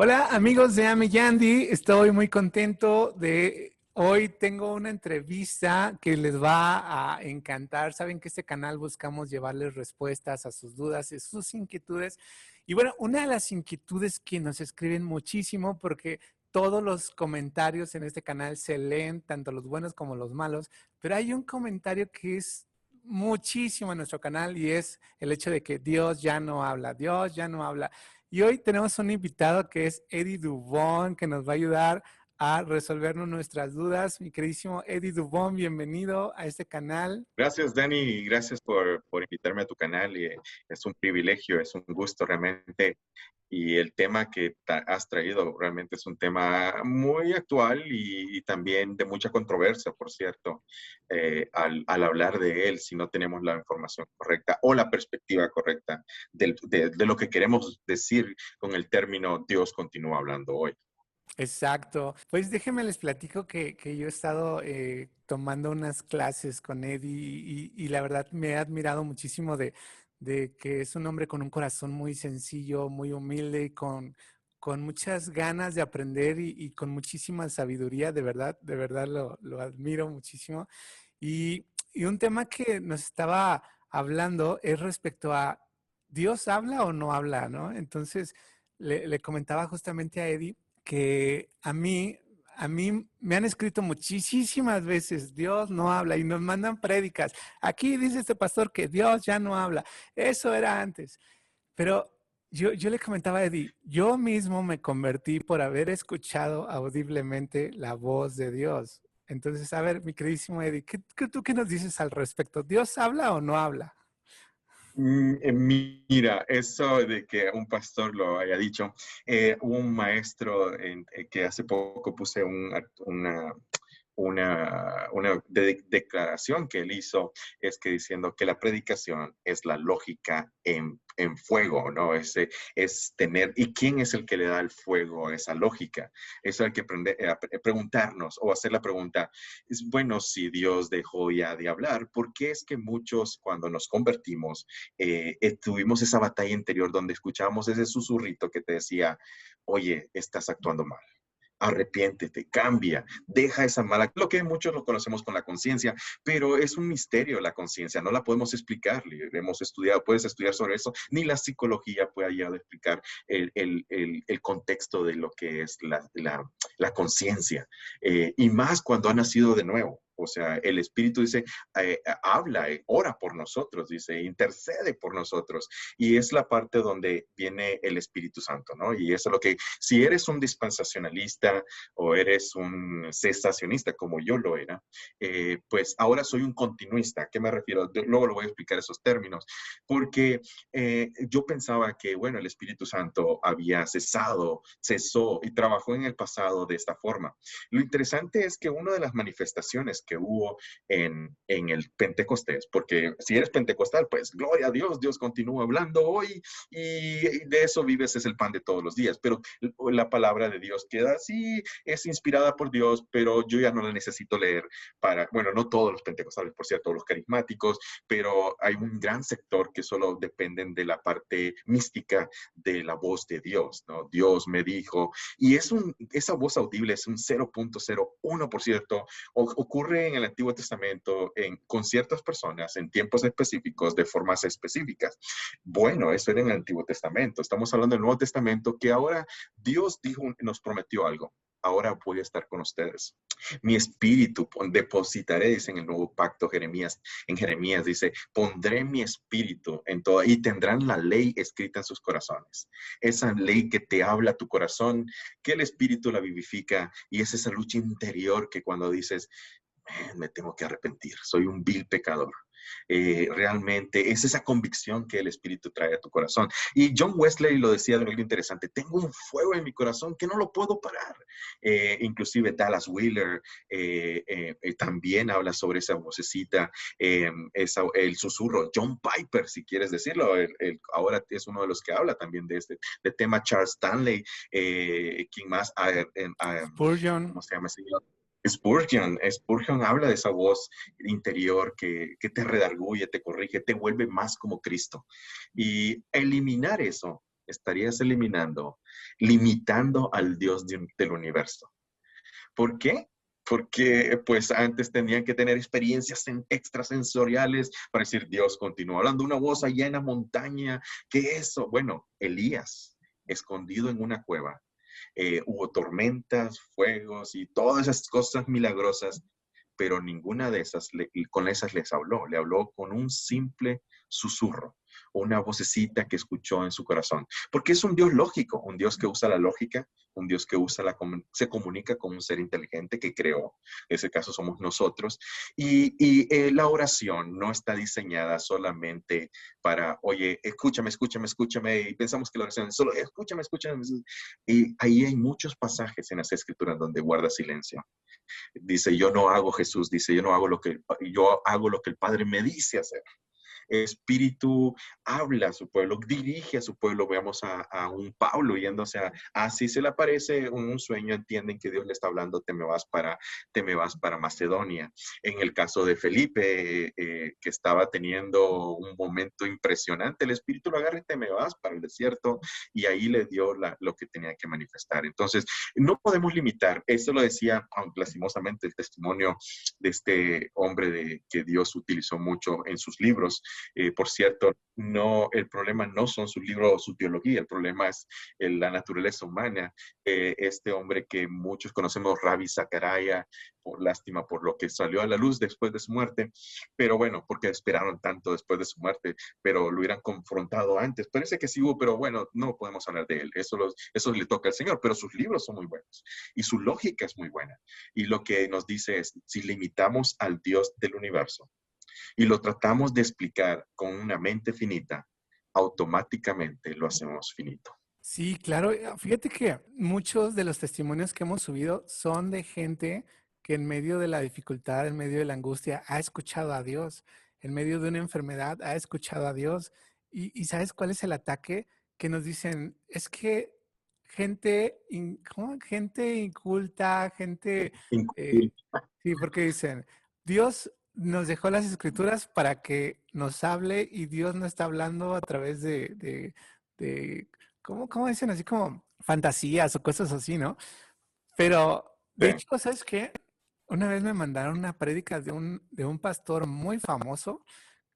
Hola amigos de Ame Yandy, estoy muy contento de hoy tengo una entrevista que les va a encantar. Saben que este canal buscamos llevarles respuestas a sus dudas y sus inquietudes. Y bueno, una de las inquietudes que nos escriben muchísimo porque todos los comentarios en este canal se leen, tanto los buenos como los malos, pero hay un comentario que es muchísimo en nuestro canal y es el hecho de que Dios ya no habla, Dios ya no habla. Y hoy tenemos un invitado que es Eddie Dubón, que nos va a ayudar a resolvernos nuestras dudas. Mi queridísimo Eddie Dubón, bienvenido a este canal. Gracias, Dani, y gracias por invitarme a tu canal. Y es un privilegio, es un gusto realmente. Y el tema que has traído realmente es un tema muy actual y también de mucha controversia, por cierto, al hablar de él, si no tenemos la información correcta o la perspectiva correcta de lo que queremos decir con el término Dios continúa hablando hoy. Exacto. Pues déjenme les platico que yo he estado tomando unas clases con Eddie y la verdad me he admirado muchísimo de que es un hombre con un corazón muy sencillo, muy humilde y con muchas ganas de aprender y con muchísima sabiduría. De verdad lo admiro muchísimo. Y un tema que nos estaba hablando es respecto a ¿Dios habla o no habla, no? Entonces le comentaba justamente a Eddie que a mí me han escrito muchísimas veces, Dios no habla y nos mandan prédicas. Aquí dice este pastor que Dios ya no habla. Eso era antes. Pero yo le comentaba a Eddie, yo mismo me convertí por haber escuchado audiblemente la voz de Dios. Entonces, a ver, mi queridísimo Eddie, ¿tú qué nos dices al respecto? ¿Dios habla o no habla? Mira, eso de que un pastor lo haya dicho, un maestro que hace poco puse una declaración que él hizo, es que diciendo que la predicación es la lógica en fuego, ¿no? Es tener, ¿y quién es el que le da el fuego a esa lógica? Eso hay que preguntarnos o hacer la pregunta, es bueno, si Dios dejó ya de hablar, ¿por qué es que muchos cuando nos convertimos tuvimos esa batalla interior donde escuchábamos ese susurrito que te decía, oye, estás actuando mal? Arrepiéntete, cambia, deja esa mala, lo que muchos lo conocemos con la conciencia, pero es un misterio la conciencia, no la podemos explicar, hemos estudiado, puedes estudiar sobre eso, ni la psicología puede llegar a explicar el contexto de lo que es la conciencia, y más cuando ha nacido de nuevo. O sea, el Espíritu dice, habla, ora por nosotros, dice, intercede por nosotros. Y es la parte donde viene el Espíritu Santo, ¿no? Y eso es lo que, si eres un dispensacionalista o eres un cesacionista, como yo lo era, pues ahora soy un continuista. ¿A qué me refiero? Luego lo voy a explicar esos términos, porque yo pensaba que, bueno, el Espíritu Santo había cesó y trabajó en el pasado de esta forma. Lo interesante es que una de las manifestaciones que hubo en el Pentecostés, porque si eres pentecostal, pues gloria a Dios, Dios continúa hablando hoy y de eso vives, es el pan de todos los días, pero la palabra de Dios queda así, es inspirada por Dios, pero yo ya no la necesito leer para, bueno, no todos los pentecostales, por cierto, los carismáticos, pero hay un gran sector que solo dependen de la parte mística de la voz de Dios, ¿no? Dios me dijo, y esa voz audible es un 0.01%, ocurre en el Antiguo Testamento con ciertas personas en tiempos específicos, de formas específicas. Bueno, eso era en el Antiguo Testamento. Estamos hablando del Nuevo Testamento, que ahora Dios dijo, nos prometió algo. Ahora voy a estar con ustedes. Mi espíritu depositaré, dice en el nuevo pacto, en Jeremías dice, pondré mi espíritu en todo y tendrán la ley escrita en sus corazones. Esa ley que te habla a tu corazón, que el espíritu la vivifica, y es esa lucha interior que cuando dices, me tengo que arrepentir, soy un vil pecador. Realmente es esa convicción que el Espíritu trae a tu corazón. Y John Wesley lo decía de algo interesante, tengo un fuego en mi corazón que no lo puedo parar. Inclusive Dallas Wheeler también habla sobre esa vocecita, el susurro. John Piper, si quieres decirlo, ahora es uno de los que habla también de tema. Charles Stanley, ¿quién más? Spurgeon. ¿Cómo se llama ese señor? Spurgeon habla de esa voz interior que te redarguye, te corrige, te vuelve más como Cristo. Y eliminar eso estarías eliminando, limitando al Dios del universo. ¿Por qué? Porque pues antes tenían que tener experiencias extrasensoriales para decir, Dios continúa hablando, una voz allá en la montaña, ¿qué es eso? Bueno, Elías, escondido en una cueva, hubo tormentas, fuegos y todas esas cosas milagrosas, pero ninguna de esas, con esas les habló, le habló con un simple susurro, una vocecita que escuchó en su corazón, porque es un Dios lógico, un Dios que usa la lógica, un Dios que usa se comunica con un ser inteligente que creó, en ese caso somos nosotros, y la oración no está diseñada solamente para, oye, escúchame, escúchame, escúchame, y pensamos que la oración es solo, escúchame, escúchame, y ahí hay muchos pasajes en las escrituras donde guarda silencio. Dice, yo no hago Jesús, dice, yo hago lo que el Padre me dice hacer. Espíritu habla a su pueblo, dirige a su pueblo. Veamos a un Pablo yéndose así se le aparece un sueño, entienden que Dios le está hablando, te me vas para Macedonia. En el caso de Felipe, que estaba teniendo un momento impresionante, el Espíritu lo agarra y te me vas para el desierto, y ahí le dio lo que tenía que manifestar. Entonces, no podemos limitar, eso lo decía, aunque lastimosamente, el testimonio de este hombre que Dios utilizó mucho en sus libros. Por cierto, no, el problema no son sus libros o su teología, el problema es la naturaleza humana. Este hombre que muchos conocemos, Ravi Zachariah, por lástima por lo que salió a la luz después de su muerte, pero bueno, porque esperaron tanto después de su muerte, pero lo hubieran confrontado antes. Parece que sí hubo, pero bueno, no podemos hablar de él, eso le toca al Señor, pero sus libros son muy buenos y su lógica es muy buena. Y lo que nos dice es, si limitamos al Dios del universo, y lo tratamos de explicar con una mente finita, automáticamente lo hacemos finito. Sí, claro. Fíjate que muchos de los testimonios que hemos subido son de gente que en medio de la dificultad, en medio de la angustia, ha escuchado a Dios. En medio de una enfermedad, ha escuchado a Dios. Y ¿sabes cuál es el ataque? Que nos dicen, es que ¿cómo? Gente inculta, gente... eh, sí, porque dicen, Dios nos dejó las escrituras para que nos hable y Dios no está hablando a través de ¿cómo dicen? Así como fantasías o cosas así, ¿no? Pero, de Sí. hecho, ¿sabes qué? Una vez me mandaron una prédica de un pastor muy famoso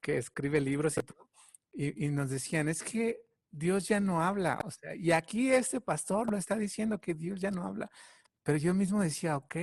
que escribe libros y todo, y nos decían, es que Dios ya no habla, o sea, y aquí este pastor lo está diciendo que Dios ya no habla, pero yo mismo decía, ok,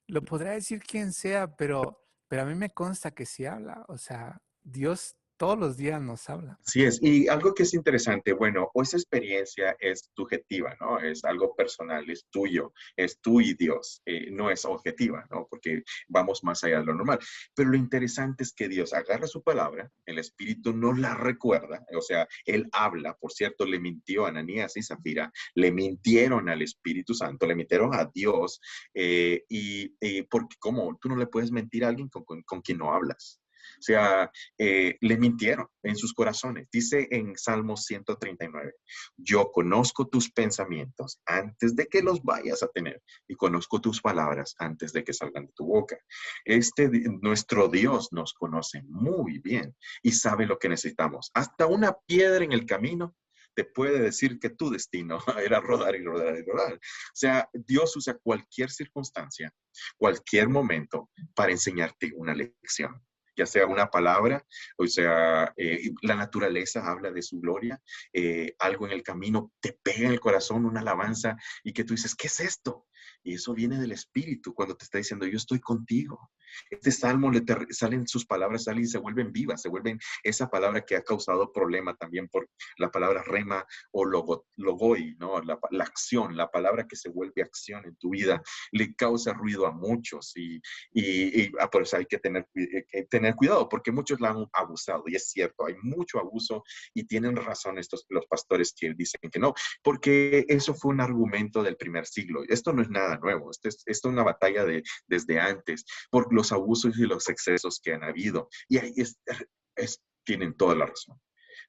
lo podrá decir quien sea, pero a mí me consta que sí habla, o sea, Dios todos los días nos habla. Así es, y algo que es interesante, bueno, o esa experiencia es subjetiva, ¿no? Es algo personal, es tuyo, es tú y Dios, no es objetiva, ¿no? Porque vamos más allá de lo normal. Pero lo interesante es que Dios agarra su palabra, el Espíritu no la recuerda, o sea, Él habla, por cierto, le mintió a Ananías y Zafira, le mintieron al Espíritu Santo, le mintieron a Dios, porque ¿cómo? Tú no le puedes mentir a alguien con quien no hablas. O sea, le mintieron en sus corazones. Dice en Salmo 139, yo conozco tus pensamientos antes de que los vayas a tener y conozco tus palabras antes de que salgan de tu boca. Nuestro Dios nos conoce muy bien y sabe lo que necesitamos. Hasta una piedra en el camino te puede decir que tu destino era rodar y rodar y rodar. O sea, Dios usa cualquier circunstancia, cualquier momento para enseñarte una lección, ya sea una palabra, o sea, la naturaleza habla de su gloria, algo en el camino te pega en el corazón, una alabanza, y que tú dices, ¿qué es esto? Y eso viene del Espíritu cuando te está diciendo, yo estoy contigo. Este salmo salen sus palabras, salen y se vuelven vivas, se vuelven esa palabra que ha causado problema también por la palabra rema o logoi, ¿no? La acción, la palabra que se vuelve acción en tu vida, le causa ruido a muchos por eso hay que tener cuidado porque muchos la han abusado y es cierto, hay mucho abuso y tienen razón los pastores que dicen que no, porque eso fue un argumento del primer siglo. Esto no es nada nuevo, esto es una batalla desde antes por los abusos y los excesos que han habido y ahí tienen toda la razón,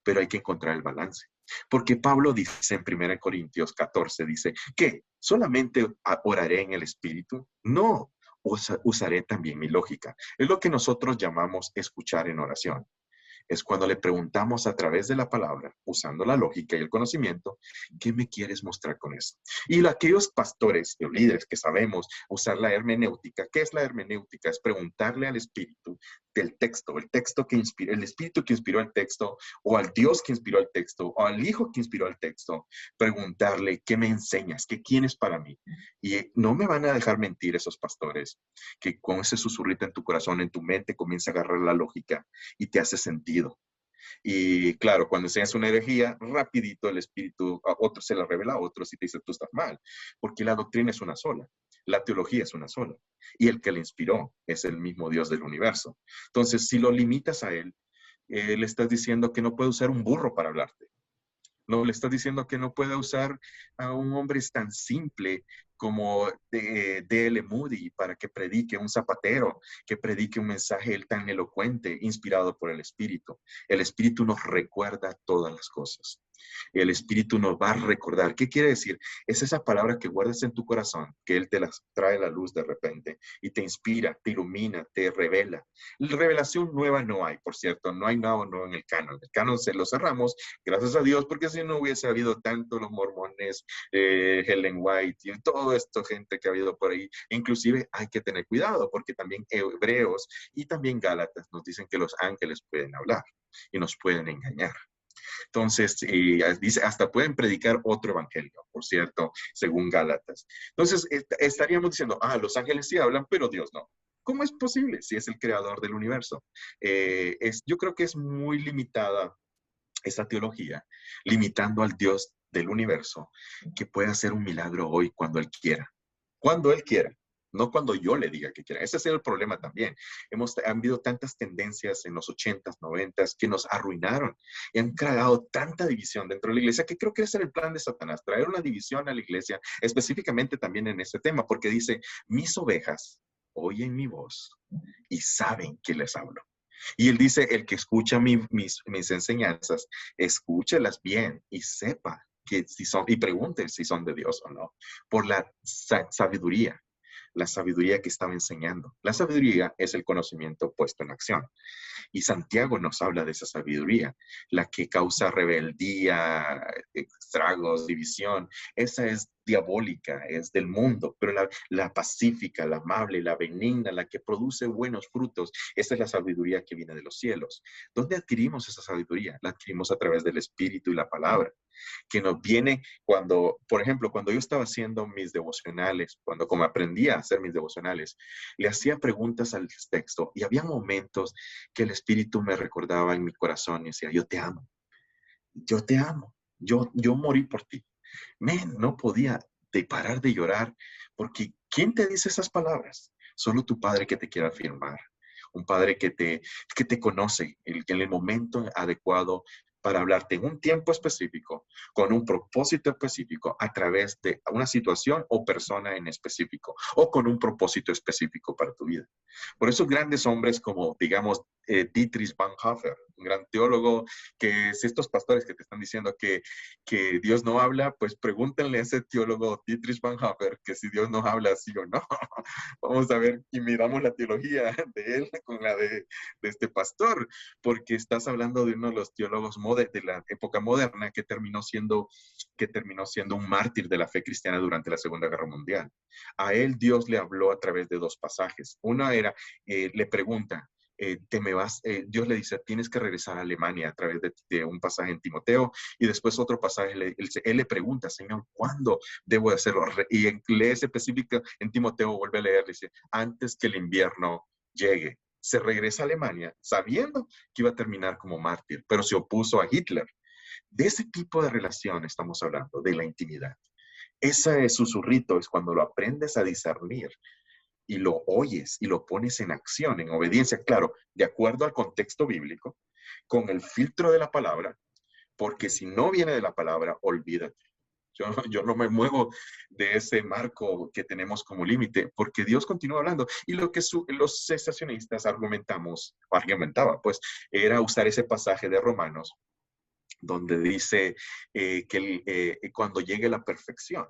pero hay que encontrar el balance. Porque Pablo dice en 1 Corintios 14, dice, ¿qué? ¿Solamente oraré en el Espíritu? No, usaré también mi lógica. Es lo que nosotros llamamos escuchar en oración. Es cuando le preguntamos a través de la palabra, usando la lógica y el conocimiento, ¿qué me quieres mostrar con eso? Y aquellos pastores o líderes que sabemos usar la hermenéutica, ¿qué es la hermenéutica? Es preguntarle al espíritu del texto, el texto que inspiró, el espíritu que inspiró el texto, o al Dios que inspiró el texto, o al Hijo que inspiró el texto, preguntarle, ¿qué me enseñas? ¿Qué quieres para mí? Y no me van a dejar mentir esos pastores, que con ese susurrito en tu corazón, en tu mente, comienza a agarrar la lógica y te hace sentido. Y claro, cuando enseñas una herejía, rapidito el espíritu a otro se la revela a otros y te dice, tú estás mal, porque la doctrina es una sola, la teología es una sola, y el que le inspiró es el mismo Dios del universo. Entonces, si lo limitas a él, le estás diciendo que no puede usar un burro para hablarte. No le estás diciendo que no puede usar a un hombre tan simple como D.L. Moody para que predique, un zapatero, que predique un mensaje tan elocuente, inspirado por el Espíritu. El Espíritu nos recuerda todas las cosas. El Espíritu nos va a recordar. ¿Qué quiere decir? Es esa palabra que guardas en tu corazón, que Él te las trae a la luz de repente y te inspira, te ilumina, te revela. Revelación nueva no hay, por cierto, no hay nada nuevo en el canon. El canon se lo cerramos, gracias a Dios, porque si no hubiese habido tanto los mormones, Helen White y todo esto, gente que ha habido por ahí. Inclusive hay que tener cuidado, porque también Hebreos y también Gálatas nos dicen que los ángeles pueden hablar y nos pueden engañar. Entonces, dice, hasta pueden predicar otro evangelio, por cierto, según Gálatas. Entonces, estaríamos diciendo, los ángeles sí hablan, pero Dios no. ¿Cómo es posible si es el creador del universo? Yo creo que es muy limitada esa teología, limitando al Dios del universo, que puede hacer un milagro hoy cuando Él quiera. Cuando Él quiera. No cuando yo le diga que quiera. Ese es el problema también. Han habido tantas tendencias en los 80s, 90s que nos arruinaron y han creado tanta división dentro de la iglesia que creo que ese era el plan de Satanás, traer una división a la iglesia, específicamente también en este tema, porque dice, mis ovejas oyen mi voz y saben que les hablo. Y él dice, el que escucha mis enseñanzas, escúchelas bien y sepa que si son, y pregunte si son de Dios o no, por la sabiduría, la sabiduría que estaba enseñando. La sabiduría es el conocimiento puesto en acción. Y Santiago nos habla de esa sabiduría, la que causa rebeldía, estragos, división. Esa es diabólica, es del mundo, pero la pacífica, la amable, la benigna, la que produce buenos frutos, esa es la sabiduría que viene de los cielos. ¿Dónde adquirimos esa sabiduría? La adquirimos a través del Espíritu y la palabra, que nos viene cuando, por ejemplo, cuando yo estaba haciendo mis devocionales, cuando como aprendí a hacer mis devocionales, le hacía preguntas al texto y había momentos que el Espíritu me recordaba en mi corazón y decía, yo te amo, yo te amo, yo morí por ti. No podía parar de llorar porque ¿quién te dice esas palabras? Solo tu padre que te quiere afirmar. Un padre que te conoce en el momento adecuado para hablarte en un tiempo específico, con un propósito específico, a través de una situación o persona en específico, o con un propósito específico para tu vida. Por eso grandes hombres como, digamos, Dietrich Bonhoeffer, un gran teólogo, que si estos pastores que te están diciendo que Dios no habla, pues pregúntenle a ese teólogo Dietrich Bonhoeffer que si Dios no habla sí o no. Vamos a ver y miramos la teología de él con la de este pastor, porque estás hablando de uno de los teólogos de la época moderna que terminó siendo un mártir de la fe cristiana durante la Segunda Guerra Mundial. A él Dios le habló a través de dos pasajes. Una era, le pregunta, Dios le dice, tienes que regresar a Alemania a través de un pasaje en Timoteo, y después otro pasaje, él le pregunta, Señor, ¿cuándo debo de hacerlo? Y lee ese específico en Timoteo, vuelve a leer, dice, antes que el invierno llegue. Se regresa a Alemania sabiendo que iba a terminar como mártir, pero se opuso a Hitler. De ese tipo de relación estamos hablando, de la intimidad. Ese susurrito es cuando lo aprendes a discernir y lo oyes y lo pones en acción, en obediencia, claro, de acuerdo al contexto bíblico, con el filtro de la palabra, porque si no viene de la palabra, olvídate. Yo no me muevo de ese marco que tenemos como límite, porque Dios continúa hablando. Y lo que los cesacionistas argumentaba, pues, era usar ese pasaje de Romanos, donde dice que cuando llegue la perfección,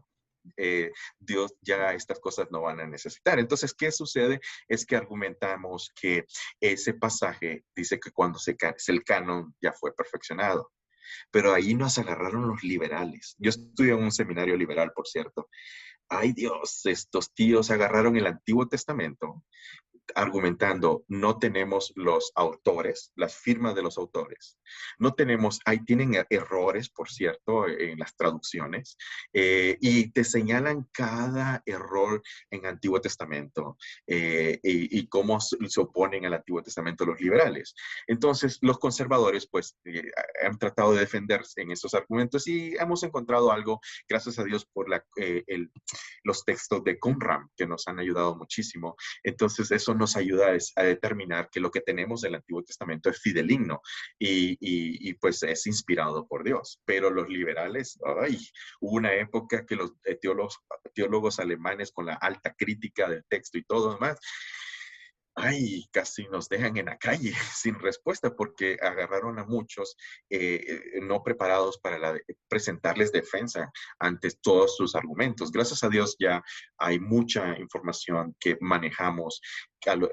Dios ya estas cosas no van a necesitar. Entonces, ¿qué sucede? Es que argumentamos que ese pasaje dice que cuando el canon ya fue perfeccionado. Pero ahí nos agarraron los liberales. Yo estudié en un seminario liberal, por cierto. Ay Dios, estos tíos agarraron el Antiguo Testamento argumentando, no tenemos los autores, las firmas de los autores, no tenemos, ahí tienen errores, por cierto, en las traducciones, y te señalan cada error en Antiguo Testamento y cómo se oponen al Antiguo Testamento los liberales. Entonces, los conservadores, pues, han tratado de defenderse en esos argumentos y hemos encontrado algo, gracias a Dios, por los textos de Qumran, que nos han ayudado muchísimo. Entonces, eso nos ayuda a determinar que lo que tenemos del Antiguo Testamento es fideligno y pues es inspirado por Dios. Pero los liberales, ay, hubo una época que los teólogos alemanes con la alta crítica del texto y todo demás, ay, casi nos dejan en la calle sin respuesta porque agarraron a muchos no preparados para presentarles defensa ante todos sus argumentos. Gracias a Dios ya hay mucha información que manejamos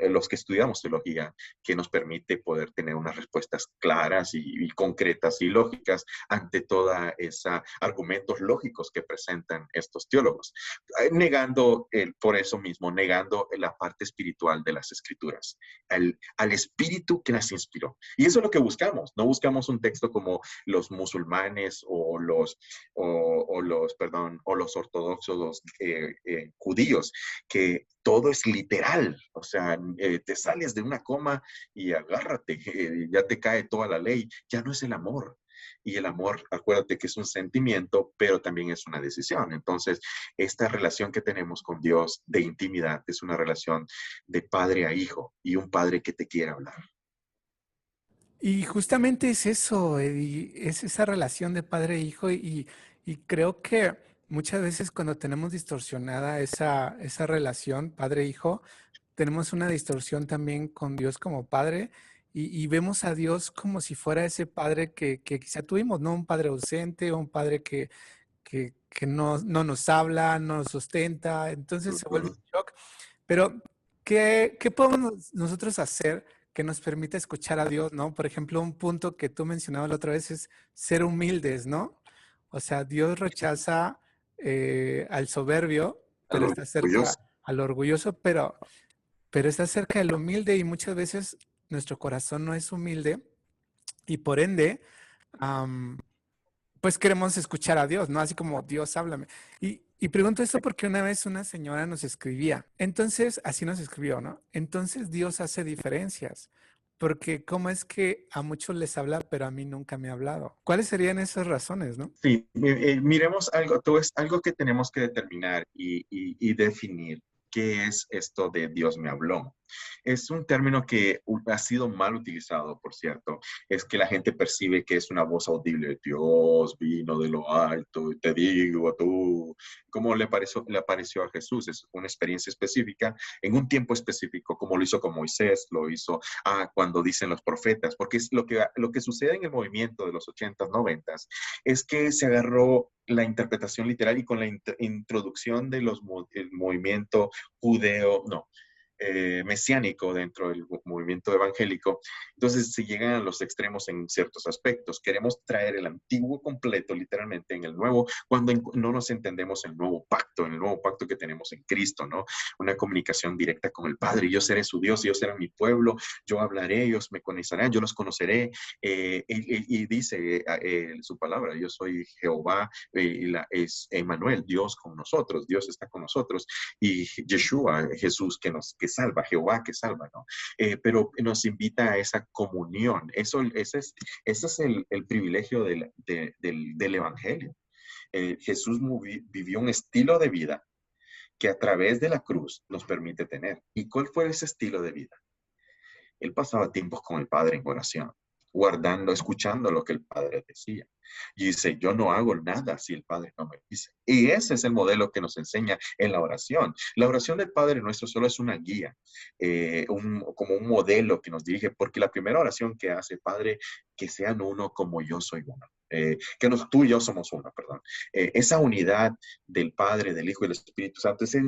los que estudiamos teología, que nos permite poder tener unas respuestas claras y concretas y lógicas ante toda esa argumentos lógicos que presentan estos teólogos, negando, por eso mismo, negando la parte espiritual de las escrituras, al espíritu que las inspiró. Y eso es lo que buscamos. No buscamos un texto como los musulmanes o los ortodoxos judíos, que todo es literal, o sea, te sales de una coma y agárrate, ya te cae toda la ley, ya no es el amor. Y el amor, acuérdate que es un sentimiento, pero también es una decisión. Entonces, esta relación que tenemos con Dios de intimidad es una relación de padre a hijo y un padre que te quiere hablar. Y justamente es eso, Eddie, es esa relación de padre e hijo y creo que muchas veces cuando tenemos distorsionada esa relación padre-hijo, tenemos una distorsión también con Dios como padre y vemos a Dios como si fuera ese padre que quizá tuvimos, ¿no? Un padre ausente, un padre que no nos habla, no nos sustenta, entonces se vuelve un shock. Pero, ¿qué podemos nosotros hacer que nos permita escuchar a Dios, ¿no? Por ejemplo, un punto que tú mencionabas la otra vez es ser humildes, ¿no? O sea, Dios rechaza al soberbio, A pero lo está cerca orgulloso. al orgulloso, pero está cerca del humilde y muchas veces nuestro corazón no es humilde y por ende, am, pues queremos escuchar a Dios, ¿no? Así como Dios, háblame. Y pregunto esto porque una vez una señora nos escribía. Entonces, así nos escribió, ¿no? Entonces Dios hace diferencias. Porque cómo es que a muchos les habla, pero a mí nunca me ha hablado. ¿Cuáles serían esas razones, no? Sí, miremos algo, todo es algo que tenemos que determinar y definir. ¿Qué es esto de Dios me habló? Es un término que ha sido mal utilizado, por cierto. Es que la gente percibe que es una voz audible. Dios vino de lo alto y te digo tú. ¿Cómo le apareció a Jesús? Es una experiencia específica, en un tiempo específico, como lo hizo con Moisés, lo hizo cuando dicen los profetas, porque es lo que sucede en el movimiento de los 80s, 90s, es que se agarró la interpretación literal y con la introducción de el movimiento judeo, no, mesiánico dentro del movimiento evangélico. Entonces se llegan a los extremos en ciertos aspectos. Queremos traer el antiguo completo, literalmente, en el nuevo, cuando no nos entendemos en el nuevo pacto que tenemos en Cristo, ¿no? Una comunicación directa con el Padre. Yo seré su Dios, ellos serán mi pueblo, yo hablaré, ellos me conocerán, yo los conoceré. Y dice su palabra, yo soy Jehová, es Emmanuel, Dios con nosotros, Dios está con nosotros, y Yeshua, Jesús que salva, Jehová que salva, ¿no? Pero nos invita a esa comunión. Ese es el privilegio del Evangelio. Jesús vivió un estilo de vida que a través de la cruz nos permite tener. ¿Y cuál fue ese estilo de vida? Él pasaba tiempos con el Padre en oración, guardando, escuchando lo que el Padre decía. Y dice, yo no hago nada si el Padre no me dice. Y ese es el modelo que nos enseña en la oración. La oración del Padre nuestro solo es una guía, como un modelo que nos dirige, porque la primera oración que hace, Padre, que sean uno como yo soy uno. tú y yo somos uno, perdón. Esa unidad del Padre, del Hijo y del Espíritu Santo, esa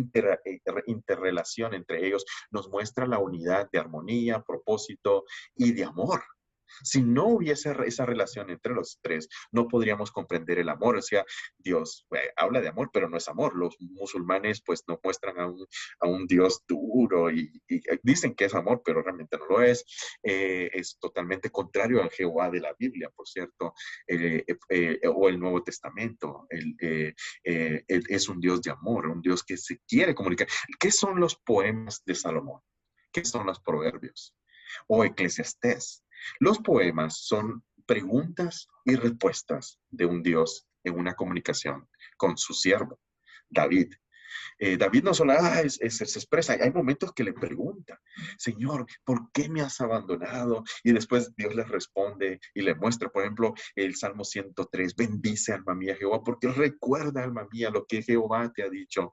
interrelación entre ellos nos muestra la unidad de armonía, propósito y de amor. Si no hubiese esa relación entre los tres, no podríamos comprender el amor. O sea, Dios habla de amor, pero no es amor. Los musulmanes pues nos muestran a un Dios duro y dicen que es amor, pero realmente no lo es. Es totalmente contrario al Jehová de la Biblia, por cierto, o el Nuevo Testamento. Es un Dios de amor, un Dios que se quiere comunicar. ¿Qué son los poemas de Salomón? ¿Qué son los proverbios? O Eclesiastés. Los poemas son preguntas y respuestas de un Dios en una comunicación con su siervo, David. David no solo se expresa, hay momentos que le pregunta, Señor, ¿por qué me has abandonado? Y después Dios le responde y le muestra, por ejemplo, el Salmo 103, bendice alma mía Jehová, porque recuerda alma mía lo que Jehová te ha dicho.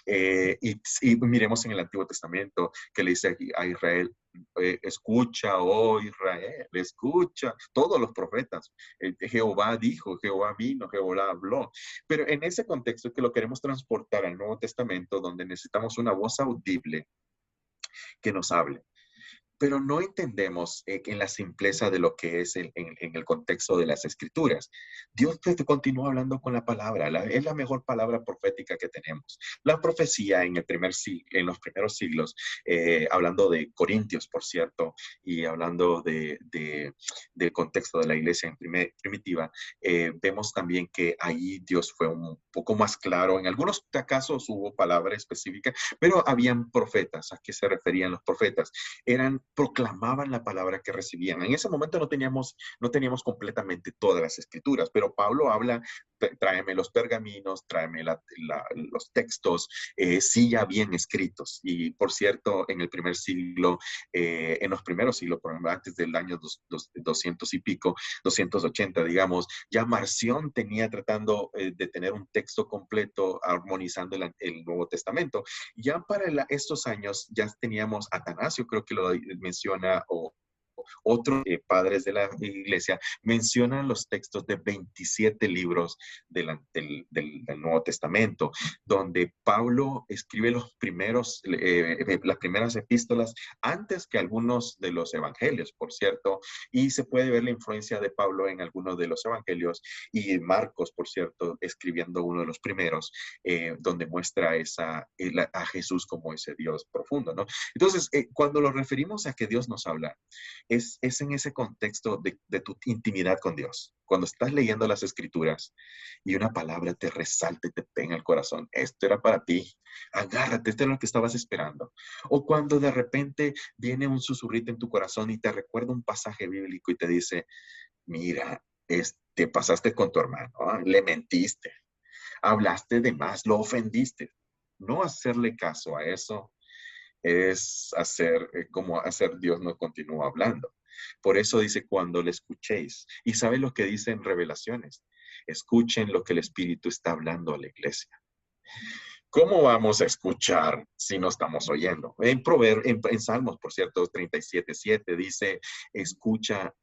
Y miremos en el Antiguo Testamento que le dice a Israel, escucha, oh Israel, escucha, todos los profetas, Jehová dijo, Jehová vino, Jehová habló, pero en ese contexto que lo queremos transportar al Nuevo Testamento, donde necesitamos una voz audible que nos hable, pero no entendemos en la simpleza de lo que es en el contexto de las escrituras. Dios continúa hablando con la palabra, es la mejor palabra profética que tenemos. La profecía en en los primeros siglos, hablando de Corintios, por cierto, y hablando del contexto de la iglesia primitiva, vemos también que ahí Dios fue un poco más claro. En algunos casos hubo palabra específica, pero habían profetas. ¿A qué se referían los profetas? Proclamaban la palabra que recibían. En ese momento no teníamos completamente todas las escrituras, pero Pablo habla, tráeme los pergaminos, tráeme los textos, sí ya bien escritos. Y por cierto, en el primer siglo, en los primeros siglos, por ejemplo, antes del año 200 y pico, 280, digamos, ya Marción tenía tratando de tener un texto completo armonizando el Nuevo Testamento. Ya para estos años ya teníamos Atanasio, creo que lo menciona, o otros padres de la iglesia mencionan los textos de 27 libros del Nuevo Testamento, donde Pablo escribe las primeras epístolas antes que algunos de los evangelios, por cierto, y se puede ver la influencia de Pablo en algunos de los evangelios, y Marcos, por cierto, escribiendo uno de los primeros, donde muestra a Jesús como ese Dios profundo, ¿no? Entonces, cuando lo referimos a que Dios nos habla, es en ese contexto de tu intimidad con Dios. Cuando estás leyendo las escrituras y una palabra te resalta y te pega en el corazón, esto era para ti, agárrate, esto es lo que estabas esperando. O cuando de repente viene un susurrito en tu corazón y te recuerda un pasaje bíblico y te dice, mira, te pasaste con tu hermano, le mentiste, hablaste de más, lo ofendiste. No hacerle caso a eso es como hacer Dios no continúa hablando. Por eso dice, cuando le escuchéis, y sabe lo que dice en Revelaciones, escuchen lo que el Espíritu está hablando a la iglesia. ¿Cómo vamos a escuchar si no estamos oyendo? En Salmos, por cierto, 37:7 dice, escucha,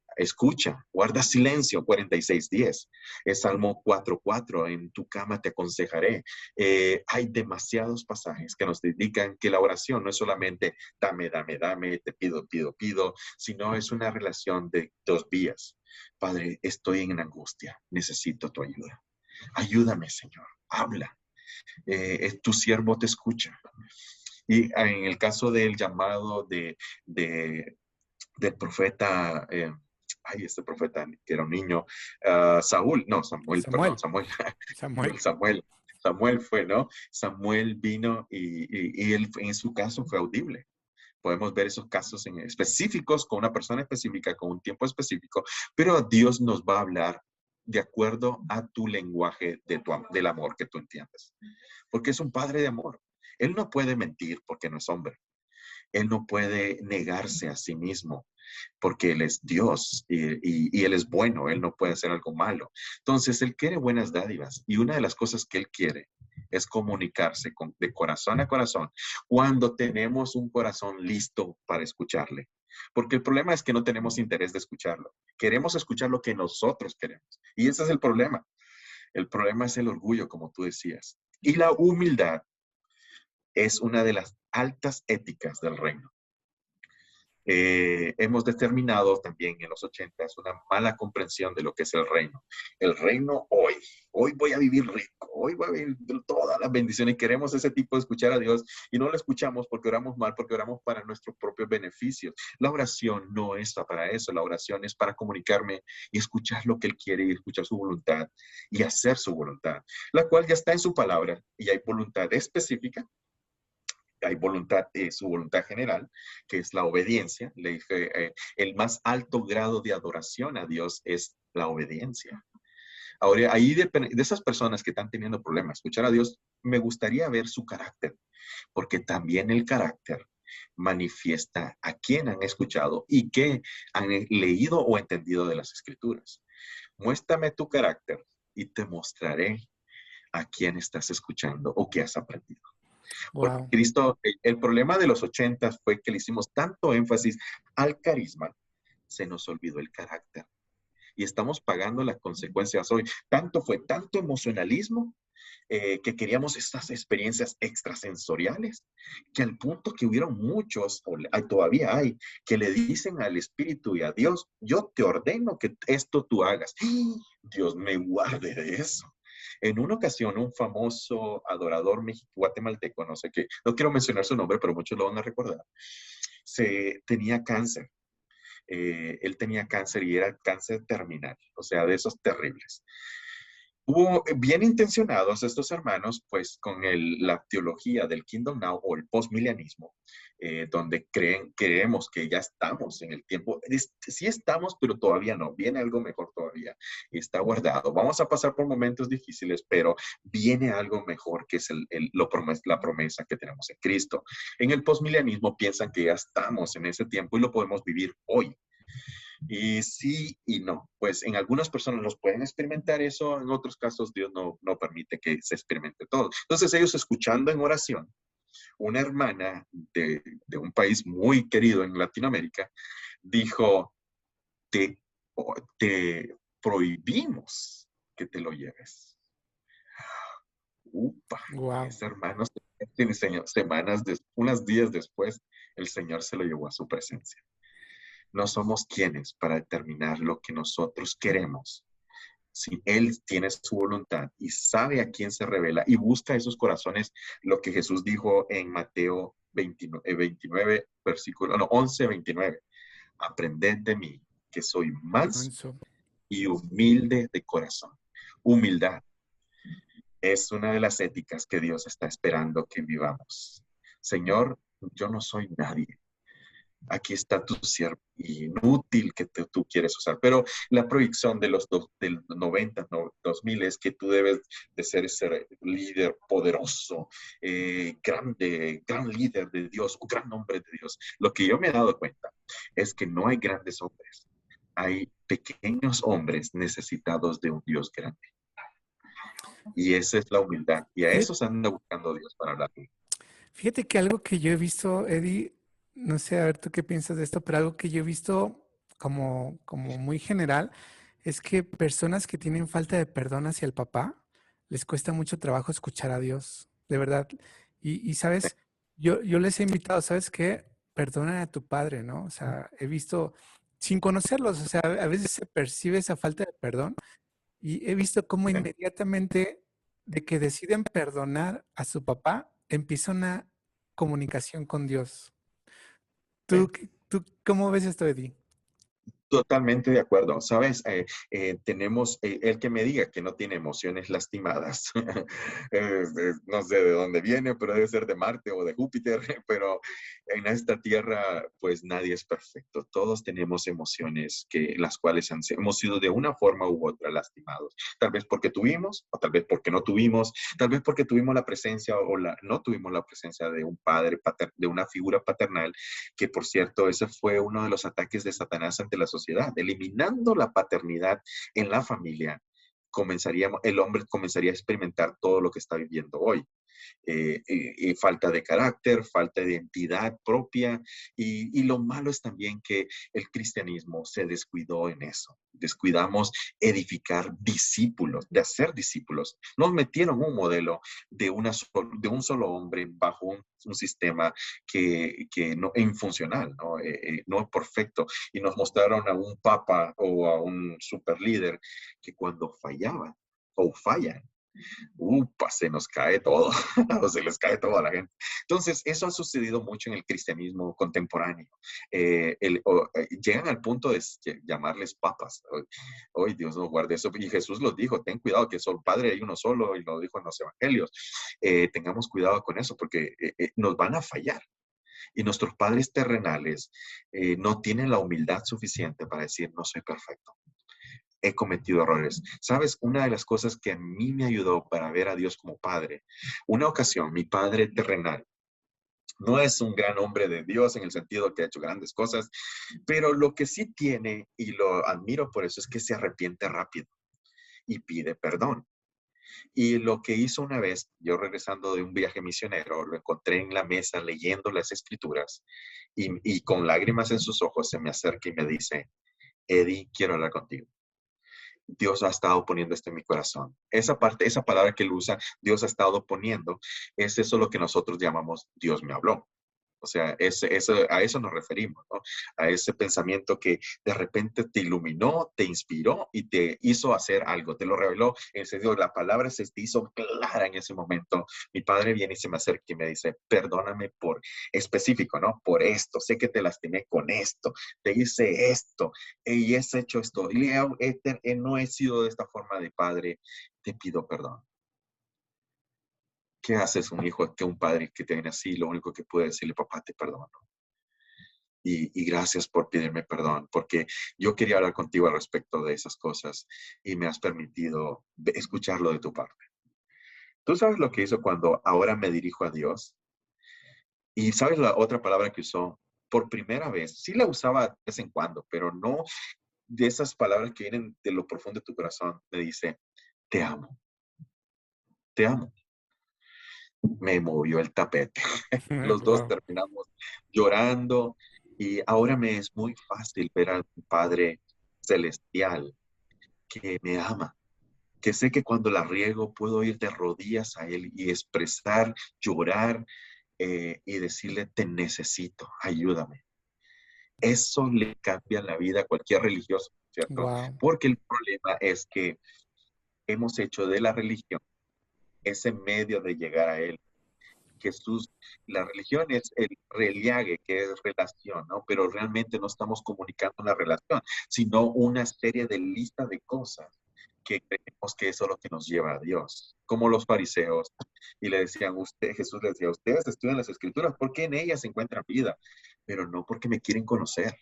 guarda silencio, 46:10. Es Salmo 4:4, en tu cama te aconsejaré. Hay demasiados pasajes que nos indican que la oración no es solamente dame, dame, dame, te pido, pido, pido, sino es una relación de dos vías. Padre, estoy en angustia, necesito tu ayuda. Ayúdame, Señor, habla. Tu siervo te escucha. Y en el caso del llamado del profeta, este profeta que era un niño, Samuel, Samuel, Samuel. Samuel fue, ¿no? Samuel vino y él en su caso fue audible. Podemos ver esos casos específicos con una persona específica, con un tiempo específico, pero Dios nos va a hablar de acuerdo a tu lenguaje del amor que tú entiendes. Porque es un padre de amor. Él no puede mentir porque no es hombre. Él no puede negarse a sí mismo porque Él es Dios y Él es bueno. Él no puede hacer algo malo. Entonces, Él quiere buenas dádivas y una de las cosas que Él quiere es comunicarse de corazón a corazón cuando tenemos un corazón listo para escucharle. Porque el problema es que no tenemos interés de escucharlo. Queremos escuchar lo que nosotros queremos. Y ese es el problema. El problema es el orgullo, como tú decías. Y la humildad es una de las altas éticas del reino. Hemos determinado también en los 80 una mala comprensión de lo que es el reino. El reino hoy voy a vivir rico, hoy voy a vivir todas las bendiciones y queremos ese tipo de escuchar a Dios y no lo escuchamos porque oramos mal, porque oramos para nuestros propios beneficios. La oración no es para eso, la oración es para comunicarme y escuchar lo que Él quiere y escuchar su voluntad y hacer su voluntad, la cual ya está en su palabra y hay voluntad específica. Hay voluntad, su voluntad general, que es la obediencia. Le dije, el más alto grado de adoración a Dios es la obediencia. Ahora, ahí de esas personas que están teniendo problemas, escuchar a Dios, me gustaría ver su carácter, porque también el carácter manifiesta a quién han escuchado y qué han leído o entendido de las escrituras. Muéstrame tu carácter y te mostraré a quién estás escuchando o qué has aprendido. Porque Wow. Cristo, el problema de los 80 fue que le hicimos tanto énfasis al carisma, se nos olvidó el carácter. Y estamos pagando las consecuencias hoy. Tanto emocionalismo, que queríamos estas experiencias extrasensoriales, que al punto que hubieron muchos, todavía hay, que le dicen al Espíritu y a Dios, yo te ordeno que esto tú hagas. Dios me guarde de eso. En una ocasión, un famoso adorador guatemalteco, no sé qué, no quiero mencionar su nombre, pero muchos lo van a recordar, tenía cáncer. Él tenía cáncer y era cáncer terminal, o sea, de esos terribles. Hubo bien intencionados estos hermanos, pues con la teología del Kingdom Now o el postmilianismo, donde creemos que ya estamos en el tiempo. Sí estamos, pero todavía no. Viene algo mejor todavía. Está guardado. Vamos a pasar por momentos difíciles, pero viene algo mejor que es la promesa que tenemos en Cristo. En el postmilianismo piensan que ya estamos en ese tiempo y lo podemos vivir hoy. Y sí y no. Pues en algunas personas los pueden experimentar eso, en otros casos Dios no permite que se experimente todo. Entonces ellos escuchando en oración, una hermana de un país muy querido en Latinoamérica dijo, te, te prohibimos que te lo lleves. Upa, Wow. ese hermano, unos días después, el Señor se lo llevó a su presencia. No somos quienes para determinar lo que nosotros queremos. Si Él tiene su voluntad y sabe a quién se revela y busca esos corazones, lo que Jesús dijo en Mateo 29, versículo, no, 11, 29. Aprended de mí, que soy manso Manso. y humilde de corazón. Humildad es una de las éticas que Dios está esperando que vivamos. Señor, yo no soy nadie. Aquí está tu siervo, inútil que tú quieres usar. Pero la proyección de del 90, 2000 es que tú debes de ser ese líder poderoso, grande, gran líder de Dios, un gran hombre de Dios. Lo que yo me he dado cuenta es que no hay grandes hombres, hay pequeños hombres necesitados de un Dios grande. Y esa es la humildad. Y a Fíjate, eso se anda buscando Dios para hablar. fíjate que algo que yo he visto, Eddie, no sé, a ver tú qué piensas de esto, pero algo que yo he visto como muy general es que personas que tienen falta de perdón hacia el papá, les cuesta mucho trabajo escuchar a Dios, de verdad. Y sabes, yo les he invitado, ¿sabes qué? Perdona a tu padre, ¿no? O sea, he visto, sin conocerlos, o sea, a veces se percibe esa falta de perdón y he visto cómo ¿Sí? inmediatamente de que deciden perdonar a su papá, empieza una comunicación con Dios. ¿Sí? ¿Tú cómo ves esto, Eddie? Totalmente de acuerdo. Sabes, tenemos el que me diga que no tiene emociones lastimadas. No sé de dónde viene, pero debe ser de Marte o de Júpiter. Pero en esta tierra, pues nadie es perfecto. Todos tenemos emociones las cuales hemos sido de una forma u otra lastimados. Tal vez porque tuvimos, o tal vez porque no tuvimos, tal vez porque tuvimos la presencia no tuvimos la presencia de un padre, de una figura paternal, que por cierto, ese fue uno de los ataques de Satanás ante la sociedad, eliminando la paternidad en la familia. el hombre comenzaría a experimentar todo lo que está viviendo hoy. Falta de carácter, falta de identidad propia, y lo malo es también que el cristianismo se descuidó en eso. Descuidamos edificar discípulos, de hacer discípulos. Nos metieron un modelo de un solo hombre bajo un sistema que no es infuncional, ¿no? No es perfecto. Y nos mostraron a un papa o a un super líder que cuando fallaba o fallan, upa, se nos cae todo, o se les cae todo a la gente. Entonces, eso ha sucedido mucho en el cristianismo contemporáneo. Llegan al punto de llamarles papas. Hoy Dios nos guarde eso. Y Jesús los dijo, ten cuidado que solo Padre hay uno solo, y lo dijo en los evangelios. Tengamos cuidado con eso porque nos van a fallar. Y nuestros padres terrenales no tienen la humildad suficiente para decir, no soy perfecto, he cometido errores. ¿Sabes? Una de las cosas que a mí me ayudó para ver a Dios como padre, una ocasión, mi padre terrenal, no es un gran hombre de Dios en el sentido que ha hecho grandes cosas, pero lo que sí tiene, y lo admiro por eso, es que se arrepiente rápido y pide perdón. Y lo que hizo una vez, yo regresando de un viaje misionero, lo encontré en la mesa leyendo las escrituras y con lágrimas en sus ojos se me acerca y me dice, Eddie, quiero hablar contigo. Dios ha estado poniendo esto en mi corazón. Esa parte, esa palabra que él usa, Dios ha estado poniendo, es eso lo que nosotros llamamos Dios me habló. O sea, a eso nos referimos, ¿no? A ese pensamiento que de repente te iluminó, te inspiró y te hizo hacer algo, te lo reveló. En ese sentido, la palabra se te hizo clara en ese momento. Mi padre viene y se me acerca y me dice, perdóname por específico, ¿no? Por esto, sé que te lastimé con esto, te hice esto y has hecho esto. Y no he sido de esta forma de padre, te pido perdón. ¿Qué haces un hijo que un padre que te viene así? Lo único que puede decirle, papá, te perdono. Y gracias por pedirme perdón, porque yo quería hablar contigo al respecto de esas cosas y me has permitido escucharlo de tu parte. ¿Tú sabes lo que hizo cuando ahora me dirijo a Dios? Y sabes la otra palabra que usó por primera vez. Sí la usaba de vez en cuando, pero no de esas palabras que vienen de lo profundo de tu corazón. Me dice, te amo, te amo. Me movió el tapete. Los dos Wow. terminamos llorando y ahora me es muy fácil ver a mi Padre celestial que me ama, que sé que cuando la riego puedo ir de rodillas a Él y expresar, llorar y decirle, te necesito, ayúdame. Eso le cambia la vida a cualquier religioso, ¿cierto? Wow. Porque el problema es que hemos hecho de la religión ese medio de llegar a Él. Jesús, la religión es el reliague, que es relación, ¿no? Pero realmente no estamos comunicando una relación, sino una serie de listas de cosas que creemos que eso es lo que nos lleva a Dios. Como los fariseos, y le decían, Jesús les decía, ustedes estudian las escrituras porque en ellas se encuentran vida, pero no porque me quieren conocer.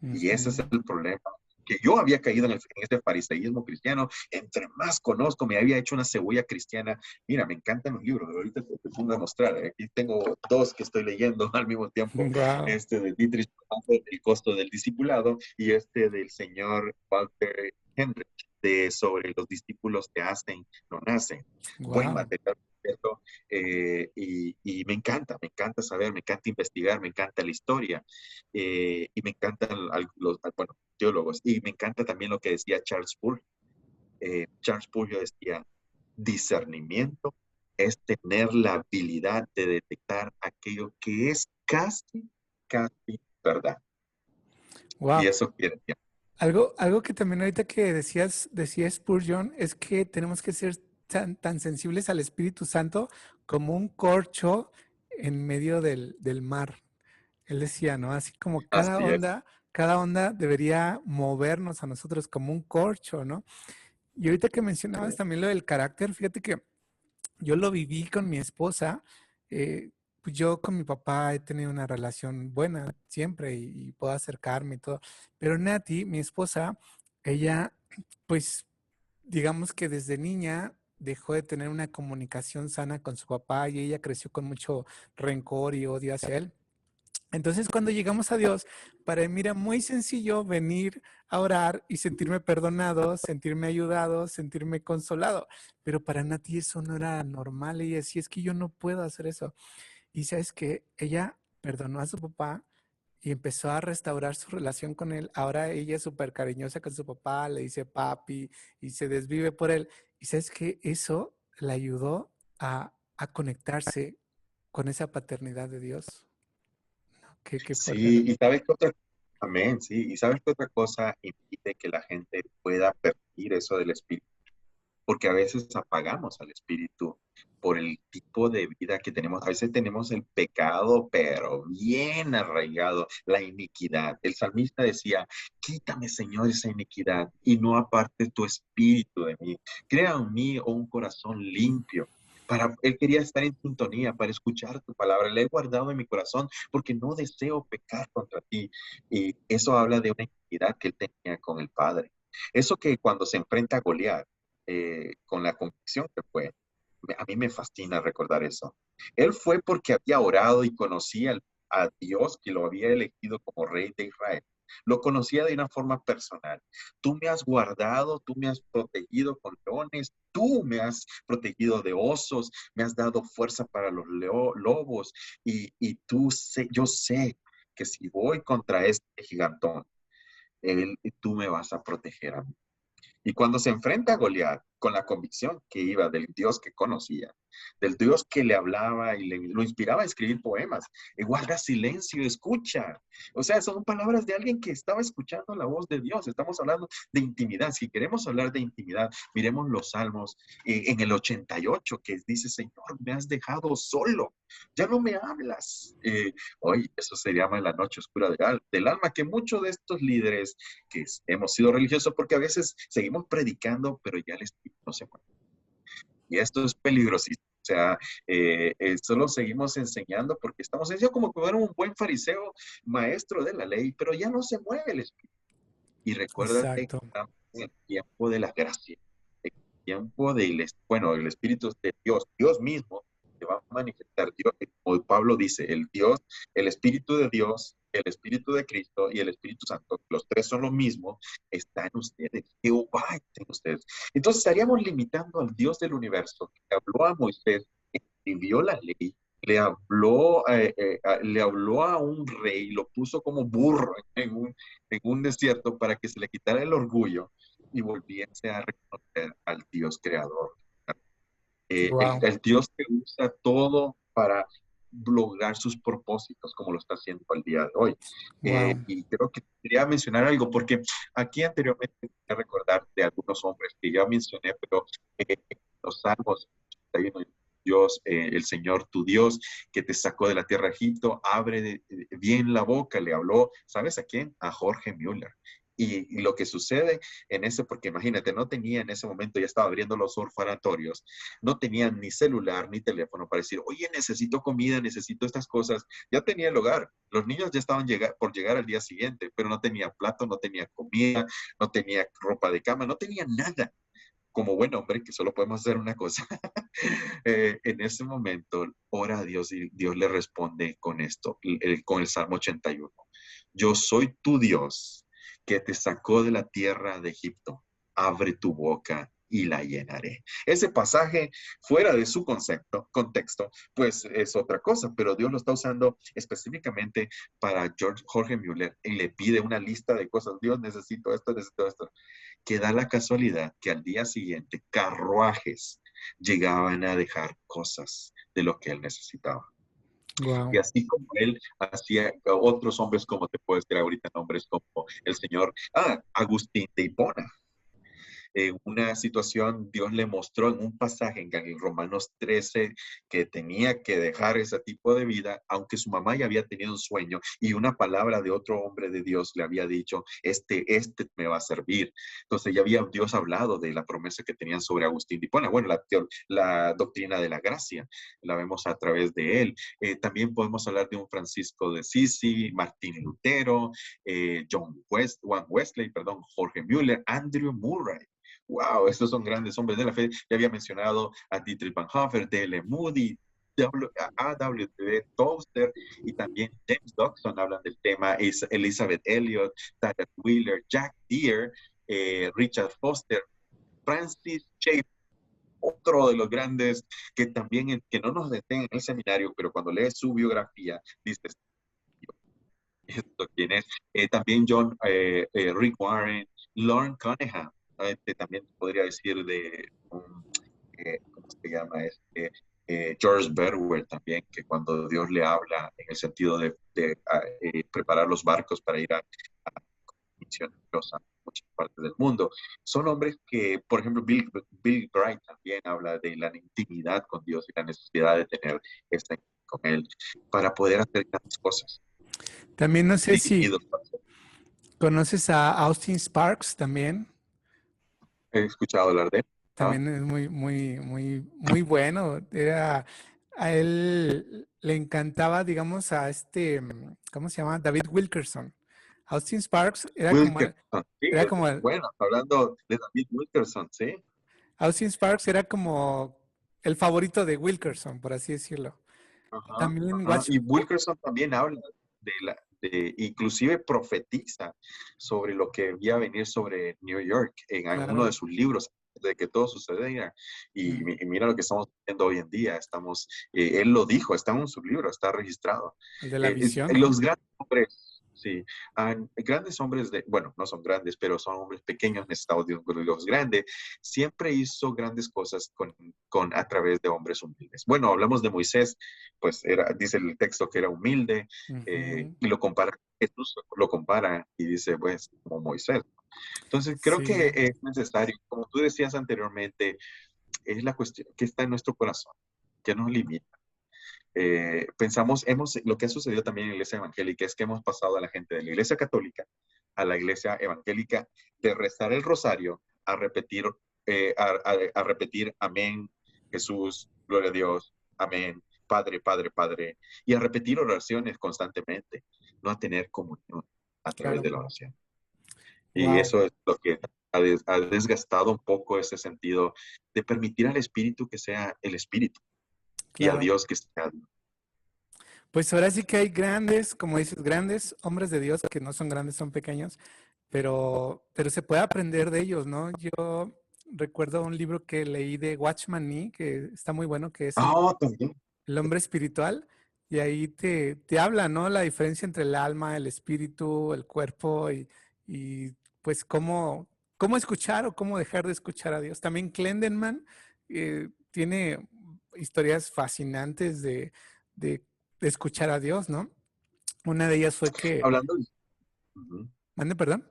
Y ese es Ujú. el problema. Que yo había caído en este fariseísmo cristiano, entre más conozco, me había hecho una cebolla cristiana. Mira, me encantan los libros, ahorita te pongo a mostrar. Aquí tengo dos que estoy leyendo al mismo tiempo, Wow. este de Dietrich Bonhoeffer, El costo del discipulado, y este del señor Walter Henry, sobre los discípulos que hacen, no nacen. Buen Wow. material, ¿cierto? Y me encanta saber, me encanta investigar, me encanta la historia, y me encantan bueno, teólogos, y me encanta también lo que decía Charles Spurgeon. Charles Spurgeon decía, discernimiento es tener la habilidad de detectar aquello que es casi verdad. Y Wow. eso quiere decir, Algo que también ahorita que decía Spurgeon, es que tenemos que ser tan sensibles al Espíritu Santo como un corcho en medio del mar. Él decía, ¿no? Así como así es. cada onda debería movernos a nosotros como un corcho, ¿no? Y ahorita que mencionabas también lo del carácter, fíjate que yo lo viví con mi esposa. Pues yo con mi papá he tenido una relación buena siempre y puedo acercarme y todo. Pero Nati, mi esposa, ella, pues digamos que desde niña dejó de tener una comunicación sana con su papá y ella creció con mucho rencor y odio hacia él. Entonces, cuando llegamos a Dios, para mí era muy sencillo venir a orar y sentirme perdonado, sentirme ayudado, sentirme consolado. Pero para Nati eso no era normal. Ella decía, es que yo no puedo hacer eso. Y sabes que ella perdonó a su papá y empezó a restaurar su relación con él. Ahora ella es súper cariñosa con su papá, le dice papi y se desvive por él. Y sabes que eso le ayudó a conectarse con esa paternidad de Dios. Qué fuerte, ¿no? Sí, y sabes qué otra, amén, sí, y sabes qué otra cosa impide que la gente pueda percibir eso del Espíritu, porque a veces apagamos al Espíritu por el tipo de vida que tenemos. A veces tenemos el pecado, pero bien arraigado, la iniquidad. El salmista decía, quítame, Señor, esa iniquidad y no aparte tu Espíritu de mí. Crea en mí un corazón limpio. Él quería estar en sintonía para escuchar tu palabra. Le he guardado en mi corazón porque no deseo pecar contra ti. Y eso habla de una intimidad que él tenía con el Padre. Eso que cuando se enfrenta a Goliat, con la convicción que fue. A mí me fascina recordar eso. Él fue porque había orado y conocía a Dios que lo había elegido como rey de Israel. Lo conocía de una forma personal. Tú me has guardado, tú me has protegido con leones, tú me has protegido de osos, me has dado fuerza para los lobos y yo sé que si voy contra este gigantón, tú me vas a proteger a mí. Y cuando se enfrenta a Goliat con la convicción que iba del Dios que conocía, del Dios que le hablaba y lo inspiraba a escribir poemas, y guarda silencio, escucha. O sea, son palabras de alguien que estaba escuchando la voz de Dios. Estamos hablando de intimidad. Si queremos hablar de intimidad, miremos los salmos en el 88 que dice, Señor, me has dejado solo, ya no me hablas. Hoy eso se llama la noche oscura del alma, que muchos de estos líderes que hemos sido religiosos, porque a veces seguimos predicando, pero ya el espíritu no se mueve. Y esto es peligrosísimo. O sea, solo seguimos enseñando porque estamos enseñando como que era un buen fariseo, maestro de la ley, pero ya no se mueve el espíritu. Y recuérdate que Exacto. estamos en el tiempo de la gracia, el tiempo bueno, el Espíritu de Dios, Dios mismo se va a manifestar. Dios, como Pablo dice, el Dios, el Espíritu de Dios, el Espíritu de Cristo y el Espíritu Santo, los tres son lo mismo, está en ustedes, Jehová está en ustedes. Entonces estaríamos limitando al Dios del universo que habló a Moisés, escribió la ley, le habló a un rey, lo puso como burro en un desierto para que se le quitara el orgullo y volviese a reconocer al Dios creador. Wow, El Dios que usa todo para lograr sus propósitos, como lo está haciendo al día de hoy. wow. Y creo que quería mencionar algo, porque aquí anteriormente quería recordar de algunos hombres que ya mencioné, pero los Salmos 81, Dios, el Señor tu Dios, que te sacó de la tierra de Egipto, bien la boca, le habló, ¿sabes a quién? A Jorge Müller. Y lo que sucede en ese, porque imagínate, no tenía en ese momento, ya estaba abriendo los orfanatorios, no tenían ni celular ni teléfono para decir, oye, necesito comida, necesito estas cosas. Ya tenía el hogar. Los niños ya estaban por llegar al día siguiente, pero no tenía plato, no tenía comida, no tenía ropa de cama, no tenía nada. Como buen hombre, que solo podemos hacer una cosa, en ese momento ora a Dios y Dios le responde con esto, con el Salmo 81. Yo soy tu Dios que te sacó de la tierra de Egipto. Abre tu boca y la llenaré. Ese pasaje, fuera de su contexto, pues es otra cosa, pero Dios lo está usando específicamente para Jorge Müller y le pide una lista de cosas. Dios, necesito esto, que da la casualidad que al día siguiente carruajes llegaban a dejar cosas de lo que él necesitaba. Wow. Y así como él hacía otros hombres, como te puedo decir ahorita, nombres como el señor Agustín de Hipona, una situación, Dios le mostró en un pasaje en Romanos 13 que tenía que dejar ese tipo de vida, aunque su mamá ya había tenido un sueño y una palabra de otro hombre de Dios le había dicho, este me va a servir. Entonces ya había Dios hablado de la promesa que tenían sobre Agustín de Hipona. Bueno, la doctrina de la gracia la vemos a través de él. También podemos hablar de un Francisco de Sisi, Martín Lutero, Juan Wesley, perdón, Jorge Müller, Andrew Murray. Wow, estos son grandes hombres de la fe. Ya había mencionado a Dietrich Bonhoeffer, D.L. Moody. A.W. Tozer y también James Dobson hablan del tema, es Elizabeth Elliot, Tyler Wheeler, Jack Deere, Richard Foster, Francis Schaeffer, otro de los grandes que también, que no nos detengan en el seminario, pero cuando lees su biografía, dices, ¿esto quién es? También Rick Warren, Lauren Cunningham, también podría decir de, ¿cómo se llama? George Berwer también, que cuando Dios le habla en el sentido de preparar los barcos para ir a misiones a muchas partes del mundo. Son hombres que, por ejemplo, Bill Bright también habla de la intimidad con Dios y la necesidad de tener esta intimidad con Él para poder hacer grandes cosas. También no sé si Dirigidos para hacer. conoces a Austin Sparks también. He escuchado hablar de él. ¿Ah? También es muy bueno. A él le encantaba, digamos, a ¿cómo se llama? David Wilkerson. Austin Sparks Wilkerson, sí, era como, bueno, hablando de David Wilkerson, sí. Austin Sparks era como el favorito de Wilkerson, por así decirlo. Ajá, También ajá. Y Wilkerson también habla inclusive profetiza sobre lo que iba a venir sobre New York en uno de claro, sus libros de que todo sucediera. Y mira lo que estamos viendo hoy en día. Él lo dijo, está en su libro, está registrado. el de la visión, ¿no? Los grandes hombres, sí, grandes hombres bueno, no son grandes, pero son hombres pequeños en Estados Unidos, los grandes, siempre hizo grandes cosas a través de hombres humildes. Bueno, hablamos de Moisés, pues dice el texto que era humilde, Ujú. y lo compara, Jesús lo compara y dice, pues, como Moisés. Entonces, creo que Sí, es necesario, como tú decías anteriormente, es la cuestión que está en nuestro corazón, que nos limita. Lo que ha sucedido también en la iglesia evangélica es que hemos pasado a la gente de la iglesia católica a la iglesia evangélica de rezar el rosario a repetir, a repetir amén, Jesús, gloria a Dios, amén, Padre, Padre, Padre, y a repetir oraciones constantemente, no a tener comunión a través claro. de la oración. Y Wow, eso es lo que ha desgastado un poco ese sentido de permitir al Espíritu que sea el Espíritu y a claro. Dios que sea Dios. Pues ahora sí que hay grandes, como dices, grandes hombres de Dios que no son grandes, son pequeños, pero se puede aprender de ellos, ¿no? Yo recuerdo un libro que leí de Watchman Nee, que está muy bueno, que es Ah, también. el hombre espiritual, y ahí te habla, ¿no? La diferencia entre el alma, el espíritu, el cuerpo y pues cómo escuchar o cómo dejar de escuchar a Dios. También Clendeman tiene historias fascinantes de, de escuchar a Dios, ¿no? Una de ellas fue que, Hablando de, Ujú. mande, perdón.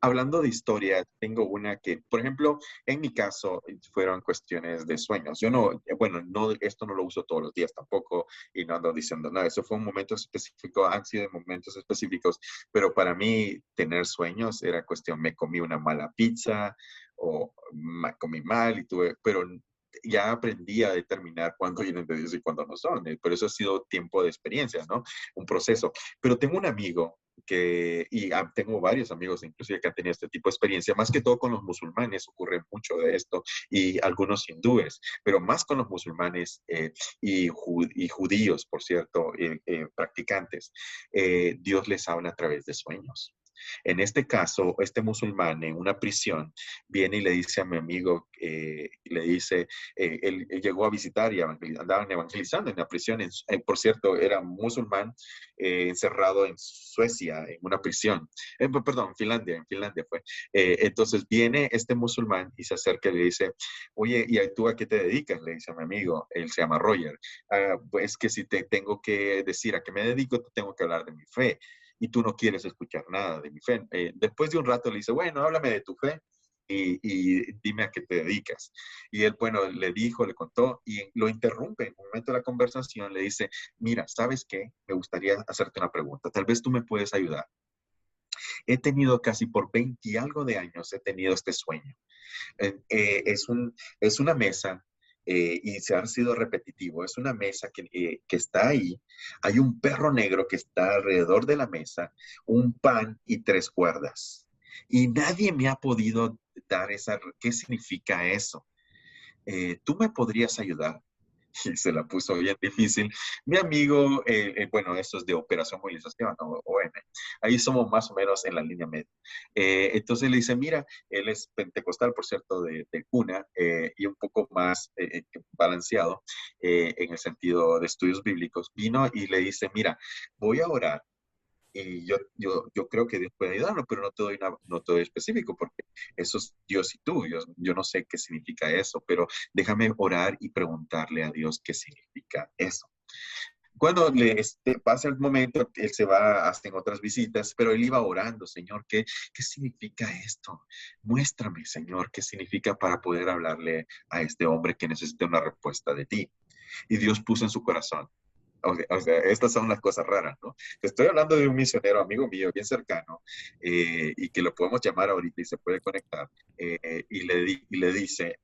Hablando de historia, tengo una que, por ejemplo, en mi caso, fueron cuestiones de sueños. Yo no, bueno, no, esto no lo uso todos los días tampoco y no ando diciendo nada. Eso fue un momento específico, han sido momentos específicos, pero para mí tener sueños era cuestión, me comí una mala pizza o comí mal y tuve, pero ya aprendí a determinar cuándo vienen de Dios y cuándo no son. Por eso ha sido tiempo de experiencia, ¿no? Un proceso. Pero tengo un amigo tengo varios amigos inclusive que han tenido este tipo de experiencia, más que todo con los musulmanes ocurre mucho de esto y algunos hindúes, pero más con los musulmanes y judíos, por cierto, practicantes. Dios les habla a través de sueños. En este caso, este musulmán en una prisión viene y le dice a mi amigo, le dice, él llegó a visitar y andaban evangelizando en la prisión, por cierto, era musulmán encerrado en Suecia, en una prisión, perdón, en Finlandia fue. Entonces viene este musulmán y se acerca y le dice, oye, ¿y tú a qué te dedicas? Le dice a mi amigo, él se llama Roger. Pues que si te tengo que decir a qué me dedico, te tengo que hablar de mi fe y tú no quieres escuchar nada de mi fe. Después de un rato le dice, bueno, háblame de tu fe y dime a qué te dedicas. Y él, bueno, le dijo, le contó y lo interrumpe en un momento de la conversación, le dice, mira, ¿sabes qué? Me gustaría hacerte una pregunta, tal vez tú me puedes ayudar. He tenido casi por 20 y algo de años, he tenido este sueño. Es una mesa y se ha sido repetitivo. Es una mesa que está ahí. Hay un perro negro que está alrededor de la mesa, un pan y tres cuerdas. Y nadie me ha podido dar ¿qué significa eso? ¿Tú me podrías ayudar? y se la puso bien difícil. Mi amigo, bueno, esto es de Operación Movilización, ¿no? OM. Ahí somos más o menos en la línea media. Entonces le dice, mira, él es pentecostal, por cierto, de cuna, y un poco más balanceado en el sentido de estudios bíblicos. Vino y le dice, mira, voy a orar y yo creo que Dios puede ayudarnos, pero no te doy específico porque eso es Dios y tú. Yo no sé qué significa eso, pero déjame orar y preguntarle a Dios qué significa eso. Cuando pasa el momento, él se va, hacen otras visitas, pero él iba orando, Señor, ¿qué significa esto? Muéstrame, Señor, qué significa para poder hablarle a este hombre que necesita una respuesta de ti. Y Dios puso en su corazón. O sea, estas son las cosas raras, ¿no? Te estoy hablando de un misionero amigo mío, bien cercano, y que lo podemos llamar ahorita y se puede conectar, y le dice,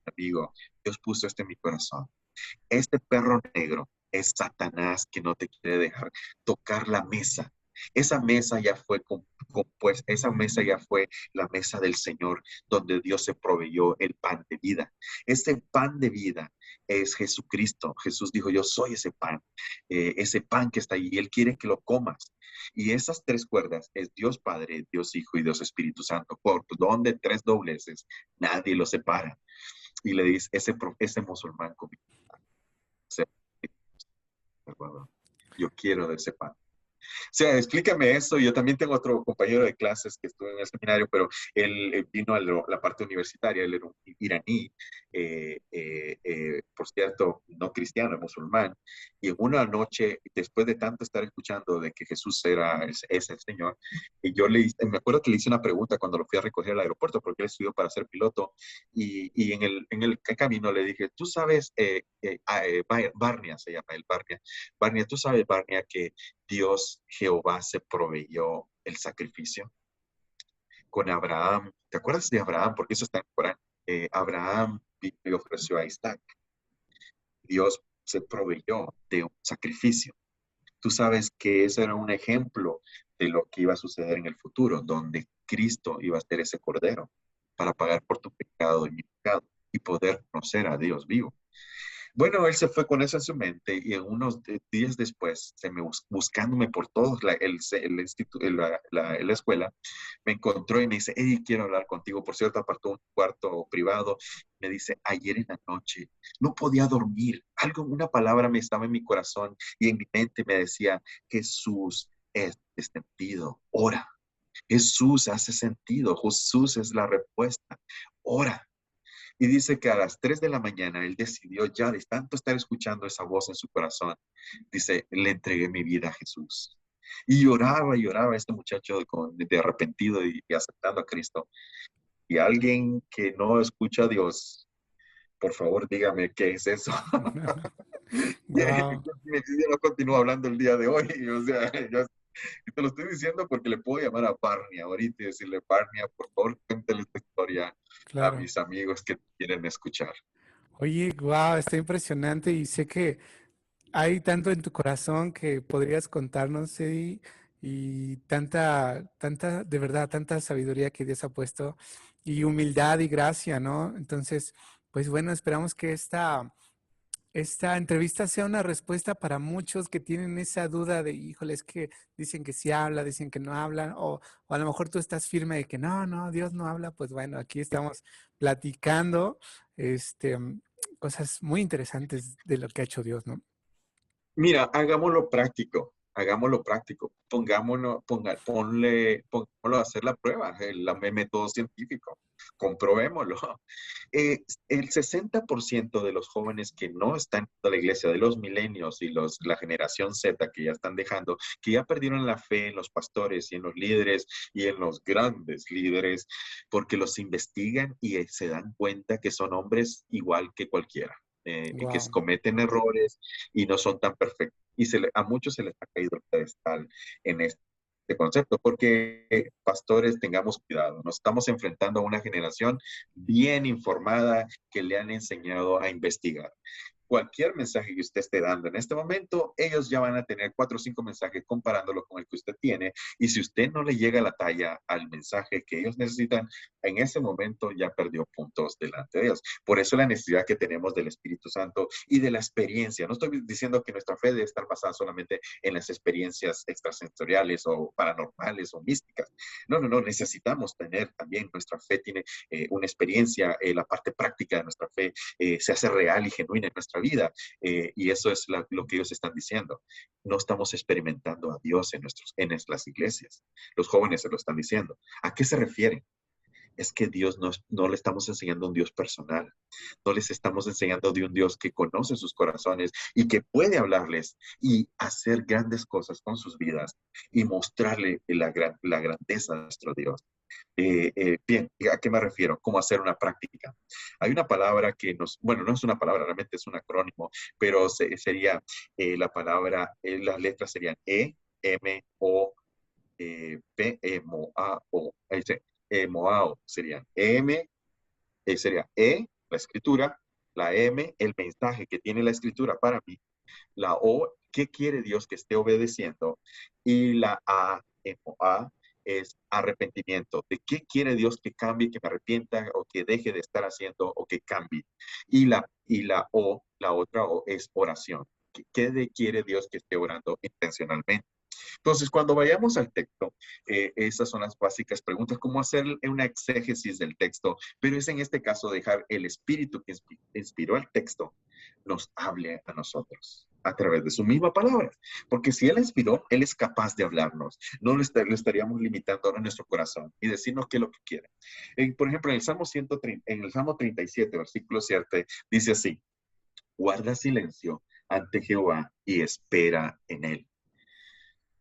amigo, Dios puso esto en mi corazón. Este perro negro es Satanás que no te quiere dejar tocar la mesa. Esa mesa ya fue compuesta, esa mesa ya fue la mesa del Señor, donde Dios se proveyó el pan de vida. Ese pan de vida es Jesucristo. Jesús dijo, yo soy ese pan que está ahí, y Él quiere que lo comas. Y esas tres cuerdas es Dios Padre, Dios Hijo y Dios Espíritu Santo. Por donde tres dobleces, nadie los separa. Y le dice, ese musulmán comió. Yo quiero de ese pan. O sea, explícame eso. Yo también tengo otro compañero de clases que estuvo en el seminario, pero él vino a la parte universitaria, él era un iraní, por cierto, no cristiano, musulmán, y en una noche, después de tanto estar escuchando de que Jesús es el Señor, y me acuerdo que le hice una pregunta cuando lo fui a recoger al aeropuerto, porque él estudió para ser piloto, y en el camino le dije, tú sabes, Barnia se llama el Barnia, Barnia, tú sabes, Barnia, que Dios Jehová se proveyó el sacrificio con Abraham. ¿Te acuerdas de Abraham? Porque eso está en el Corán. Abraham le ofreció a Isaac. Dios se proveyó de un sacrificio. Tú sabes que ese era un ejemplo de lo que iba a suceder en el futuro, donde Cristo iba a ser ese cordero para pagar por tu pecado y mi pecado y poder conocer a Dios vivo. Bueno, él se fue con eso en su mente y en unos días después, buscándome por todos la escuela, me encontró y me dice, Eddie, quiero hablar contigo. Por cierto, apartó un cuarto privado. Me dice, ayer en la noche no podía dormir. Una palabra me estaba en mi corazón y en mi mente me decía, Jesús es de sentido, ora. Jesús hace sentido, Jesús es la respuesta, ora. Y dice que a las 3 de la mañana él decidió ya de tanto estar escuchando esa voz en su corazón, dice, le entregué mi vida a Jesús. Y lloraba este muchacho de arrepentido y aceptando a Cristo. Y alguien que no escucha a Dios, por favor dígame qué es eso. Wow, Yo no continúo hablando el día de hoy. O sea, yo te lo estoy diciendo porque le puedo llamar a Barney ahorita y decirle, Barney, por favor, cuéntale esta historia a claro. mis amigos que quieren escuchar. Oye, wow, está impresionante y sé que hay tanto en tu corazón que podrías contarnos, Eddie, y tanta, de verdad, tanta sabiduría que Dios ha puesto y humildad y gracia, ¿no? Entonces, pues bueno, esperamos que esta entrevista sea una respuesta para muchos que tienen esa duda de, híjole, es que dicen que sí habla, dicen que no hablan, o a lo mejor tú estás firme de que no, no, Dios no habla. Pues bueno, aquí estamos platicando este, cosas muy interesantes de lo que ha hecho Dios, ¿no? Mira, hagámoslo práctico, hagámoslo práctico. Pongámoslo a hacer la prueba, el método científico. Comprobémoslo. El 60% de los jóvenes que no están en la iglesia, de los milenios y la generación Z que ya están dejando, que ya perdieron la fe en los pastores y en los líderes y en los grandes líderes, porque los investigan y se dan cuenta que son hombres igual que cualquiera. Que Wow, cometen errores y no son tan perfectos. Y a muchos se les ha caído el pedestal en este concepto, porque pastores, tengamos cuidado, nos estamos enfrentando a una generación bien informada que le han enseñado a investigar. cualquier mensaje que usted esté dando en este momento, ellos ya van a tener 4 o 5 mensajes comparándolo con el que usted tiene. Y si usted no le llega a la talla al mensaje que ellos necesitan, en ese momento ya perdió puntos delante de Dios. Por eso la necesidad que tenemos del Espíritu Santo y de la experiencia. No estoy diciendo que nuestra fe debe estar basada solamente en las experiencias extrasensoriales o paranormales o místicas. No, no, no. Necesitamos tener también, nuestra fe tiene una experiencia, la parte práctica de nuestra fe se hace real y genuina en nuestra vida. Y eso es lo que ellos están diciendo. No estamos experimentando a Dios en las iglesias. Los jóvenes se lo están diciendo. ¿A qué se refieren? Es que Dios no le estamos enseñando a un Dios personal, no les estamos enseñando de un Dios que conoce sus corazones y que puede hablarles y hacer grandes cosas con sus vidas y mostrarle la grandeza de nuestro Dios. Bien, ¿a qué me refiero? ¿Cómo hacer una práctica? Hay una palabra bueno, no es una palabra, realmente es un acrónimo, pero sería la palabra, las letras serían E, M, O, P, E, M, A, O. Moao serían M, sería E, la escritura, la M, el mensaje que tiene la escritura para mí, la O, ¿qué quiere Dios que esté obedeciendo? Y la A, A, es arrepentimiento. ¿De qué quiere Dios que cambie, que me arrepienta o que deje de estar haciendo o que cambie? Y la O, la otra O, es oración. ¿Qué quiere Dios que esté orando intencionalmente? Entonces, cuando vayamos al texto, esas son las básicas preguntas, cómo hacer una exégesis del texto, pero es en este caso dejar el espíritu que inspiró el texto nos hable a nosotros a través de su misma palabra. Porque si Él inspiró, Él es capaz de hablarnos. No le estaríamos limitando a nuestro corazón y decirnos qué es lo que quiere. Por ejemplo, en el Salmo 37, versículo 7, dice así: guarda silencio ante Jehová y espera en Él.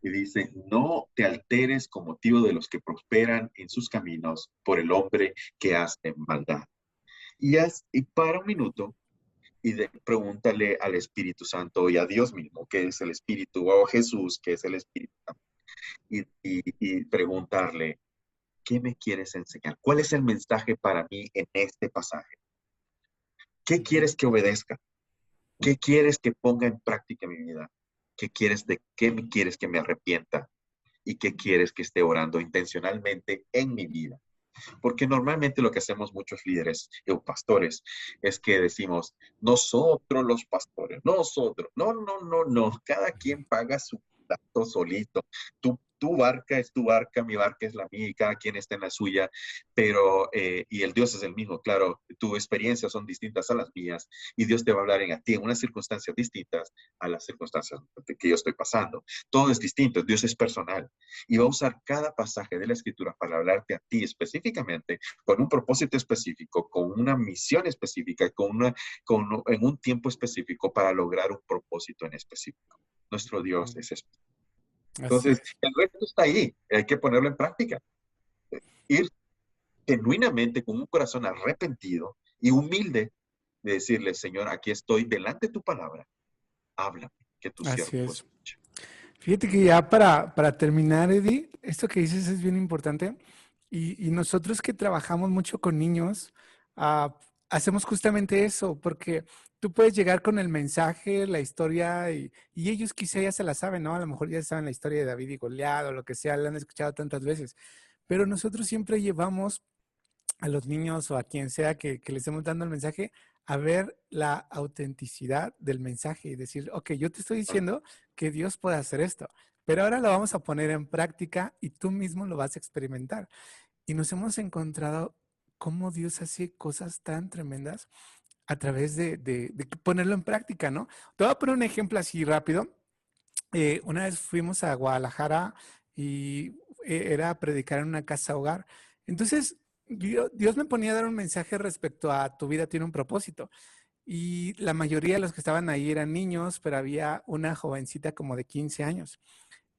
Y dice, no te alteres con motivo de los que prosperan en sus caminos por el hombre que hace maldad. Y para un minuto pregúntale al Espíritu Santo y a Dios mismo, que es el Espíritu, o a Jesús, que es el Espíritu Santo, y preguntarle, ¿qué me quieres enseñar? ¿Cuál es el mensaje para mí en este pasaje? ¿Qué quieres que obedezca? ¿Qué quieres que ponga en práctica en mi vida? ¿Qué me quieres que me arrepienta? ¿Y qué quieres que esté orando intencionalmente en mi vida? Porque normalmente lo que hacemos muchos líderes o pastores es que decimos, nosotros los pastores, nosotros, no, no, no, no, cada quien paga su plato solito. Tu barca es tu barca, mi barca es la mía y cada quien está en la suya, pero, y el Dios es el mismo, claro, tus experiencias son distintas a las mías y Dios te va a hablar a ti en unas circunstancias distintas a las circunstancias que yo estoy pasando. Todo es distinto, Dios es personal y va a usar cada pasaje de la escritura para hablarte a ti específicamente, con un propósito específico, con una misión específica, en un tiempo específico para lograr un propósito en específico. Nuestro Dios es específico. Así Entonces, es. el resto está ahí, hay que ponerlo en práctica. Ir genuinamente con un corazón arrepentido y humilde de decirle, Señor, aquí estoy delante de tu palabra, háblame, que tu Así siervo es. escuche. Fíjate que ya para terminar, Eddie, esto que dices es bien importante. Y nosotros que trabajamos mucho con niños, ah, hacemos justamente eso, porque tú puedes llegar con el mensaje, la historia, y ellos quizá ya se la saben, ¿no? A lo mejor ya saben la historia de David y Goliat o lo que sea, la han escuchado tantas veces. Pero nosotros siempre llevamos a los niños o a quien sea que le estemos dando el mensaje a ver la autenticidad del mensaje y decir, ok, yo te estoy diciendo que Dios puede hacer esto, pero ahora lo vamos a poner en práctica y tú mismo lo vas a experimentar. Y nos hemos encontrado cómo Dios hace cosas tan tremendas a través de ponerlo en práctica, ¿no? Te voy a poner un ejemplo así rápido. Una vez fuimos a Guadalajara y era a predicar en una casa hogar. Entonces, Dios me ponía a dar un mensaje respecto a tu vida tiene un propósito. Y la mayoría de los que estaban ahí eran niños, pero había una jovencita como de 15 años.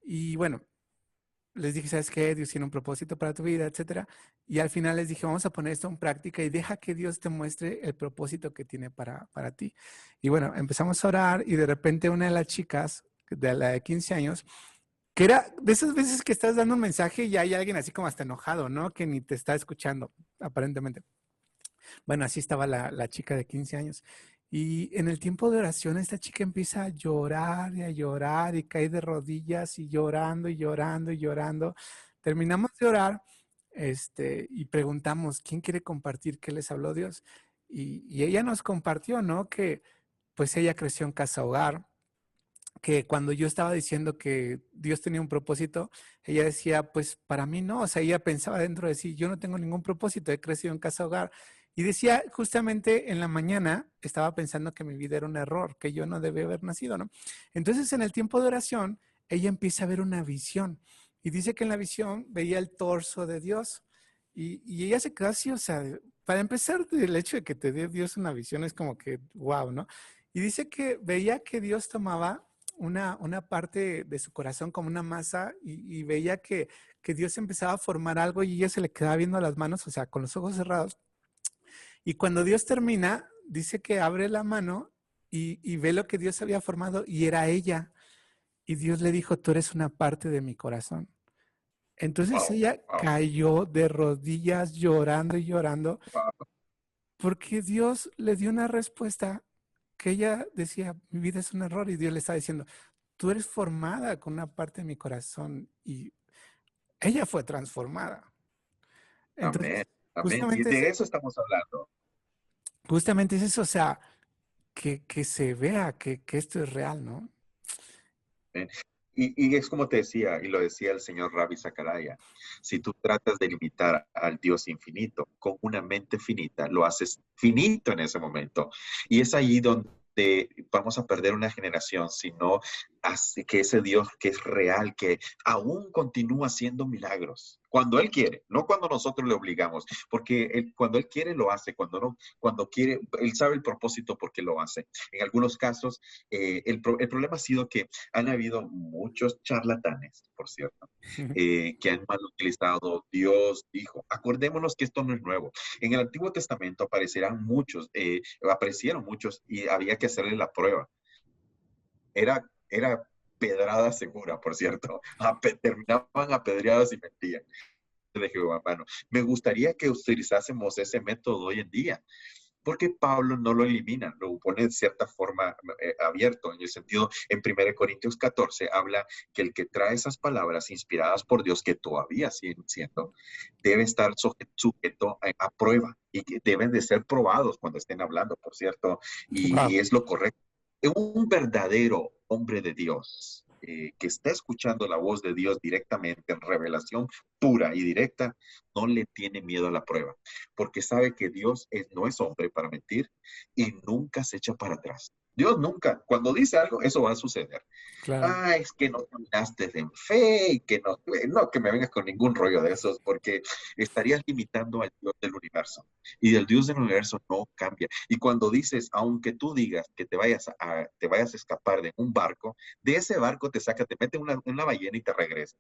Y bueno, les dije, ¿sabes qué? Dios tiene un propósito para tu vida, etcétera. Y al final les dije, vamos a poner esto en práctica y deja que Dios te muestre el propósito que tiene para ti. Y bueno, empezamos a orar y de repente una de las chicas, de la de 15 años, que era de esas veces que estás dando un mensaje y hay alguien así como hasta enojado, ¿no? Que ni te está escuchando, aparentemente. Bueno, así estaba la chica de 15 años. Y en el tiempo de oración, esta chica empieza a llorar y a llorar y cae de rodillas y llorando y llorando y llorando. Terminamos de orar, y preguntamos, ¿quién quiere compartir qué les habló Dios? Y ella nos compartió, ¿no? Que pues ella creció en casa hogar, que cuando yo estaba diciendo que Dios tenía un propósito, ella decía, pues para mí no, o sea, ella pensaba dentro de sí, yo no tengo ningún propósito, he crecido en casa hogar. Y decía, justamente en la mañana, estaba pensando que mi vida era un error, que yo no debía haber nacido, ¿no? Entonces, en el tiempo de oración, ella empieza a ver una visión y dice que en la visión veía el torso de Dios y ella se quedó así, o sea, para empezar, el hecho de que te dé Dios una visión es como que, wow, ¿no? Y dice que veía que Dios tomaba una parte de su corazón como una masa y veía que Dios empezaba a formar algo y ella se le quedaba viendo las manos, o sea, con los ojos cerrados. Y cuando Dios termina, dice que abre la mano y ve lo que Dios había formado y era ella. Y Dios le dijo, tú eres una parte de mi corazón. Entonces Wow, ella wow, cayó de rodillas llorando y llorando wow. porque Dios le dio una respuesta que ella decía, mi vida es un error y Dios le está diciendo, tú eres formada con una parte de mi corazón y ella fue transformada. Amén, Entonces, amén. Y justamente es, de eso estamos hablando. justamente es eso, o sea, que se vea que esto es real, ¿no? Amén. Y es como te decía, y lo decía el señor Ravi Zachariah, si tú tratas de limitar al Dios infinito con una mente finita, lo haces finito en ese momento. Y es ahí donde vamos a perder una generación, sino hace que ese Dios que es real, que aún continúa haciendo milagros, cuando Él quiere, no cuando nosotros le obligamos, porque cuando Él quiere lo hace, cuando no, cuando quiere, Él sabe el propósito porque lo hace. En algunos casos, el problema ha sido que han habido muchos charlatanes, por cierto, que han mal utilizado Dios dijo. Acordémonos que esto no es nuevo. En el Antiguo Testamento aparecieron muchos y había que hacerle la prueba. Era pedrada segura, por cierto. Terminaban apedreadas y mentían de Jehová. Bueno, me gustaría que utilizásemos ese método hoy en día porque Pablo no lo elimina, lo pone de cierta forma abierto, en el sentido, en 1 Corintios 14 habla que el que trae esas palabras inspiradas por Dios, que todavía siguen siendo, debe estar sujeto a prueba y que deben de ser probados cuando estén hablando, por cierto, Wow. y es lo correcto. Un verdadero hombre de Dios que está escuchando la voz de Dios directamente en revelación pura y directa, no le tiene miedo a la prueba porque sabe que no es hombre para mentir y nunca se echa para atrás. Dios nunca, cuando dice algo, eso va a suceder. Claro. Ah, es que no caminaste en fe y que no que me vengas con ningún rollo de esos, porque estarías limitando al Dios del universo. Y el Dios del universo no cambia. Y cuando dices, aunque tú digas que te vayas a escapar de un barco, de ese barco te saca, te mete una ballena y te regresa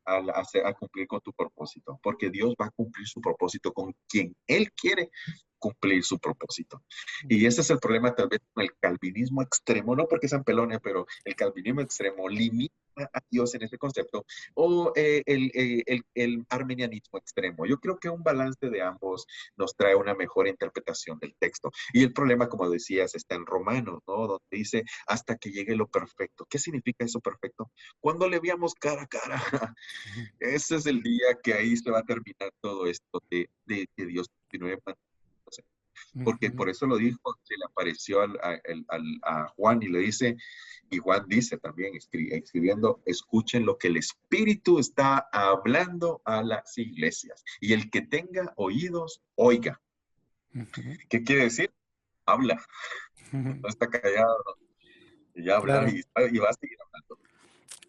a cumplir con tu propósito, porque Dios va a cumplir su propósito con quien Él quiere cumplir su propósito. Y ese es el problema tal vez con el calvinismo extremo, no porque sean pelones, pero el calvinismo extremo limita a Dios en ese concepto, o el armenianismo extremo. Yo creo que un balance de ambos nos trae una mejor interpretación del texto. Y el problema, como decías, está en Romanos, ¿no? Donde dice, hasta que llegue lo perfecto. ¿Qué significa eso perfecto? Cuando le veamos cara a cara. Ese es el día que ahí se va a terminar todo esto de que Dios continúe manifestándose. Porque por eso lo dijo, se le apareció a Juan y le dice, y Juan dice también, escribiendo, escuchen lo que el Espíritu está hablando a las iglesias. Y el que tenga oídos, oiga. ¿Qué quiere decir? Habla, no está callado, y ya habla Claro. y va a seguir hablando.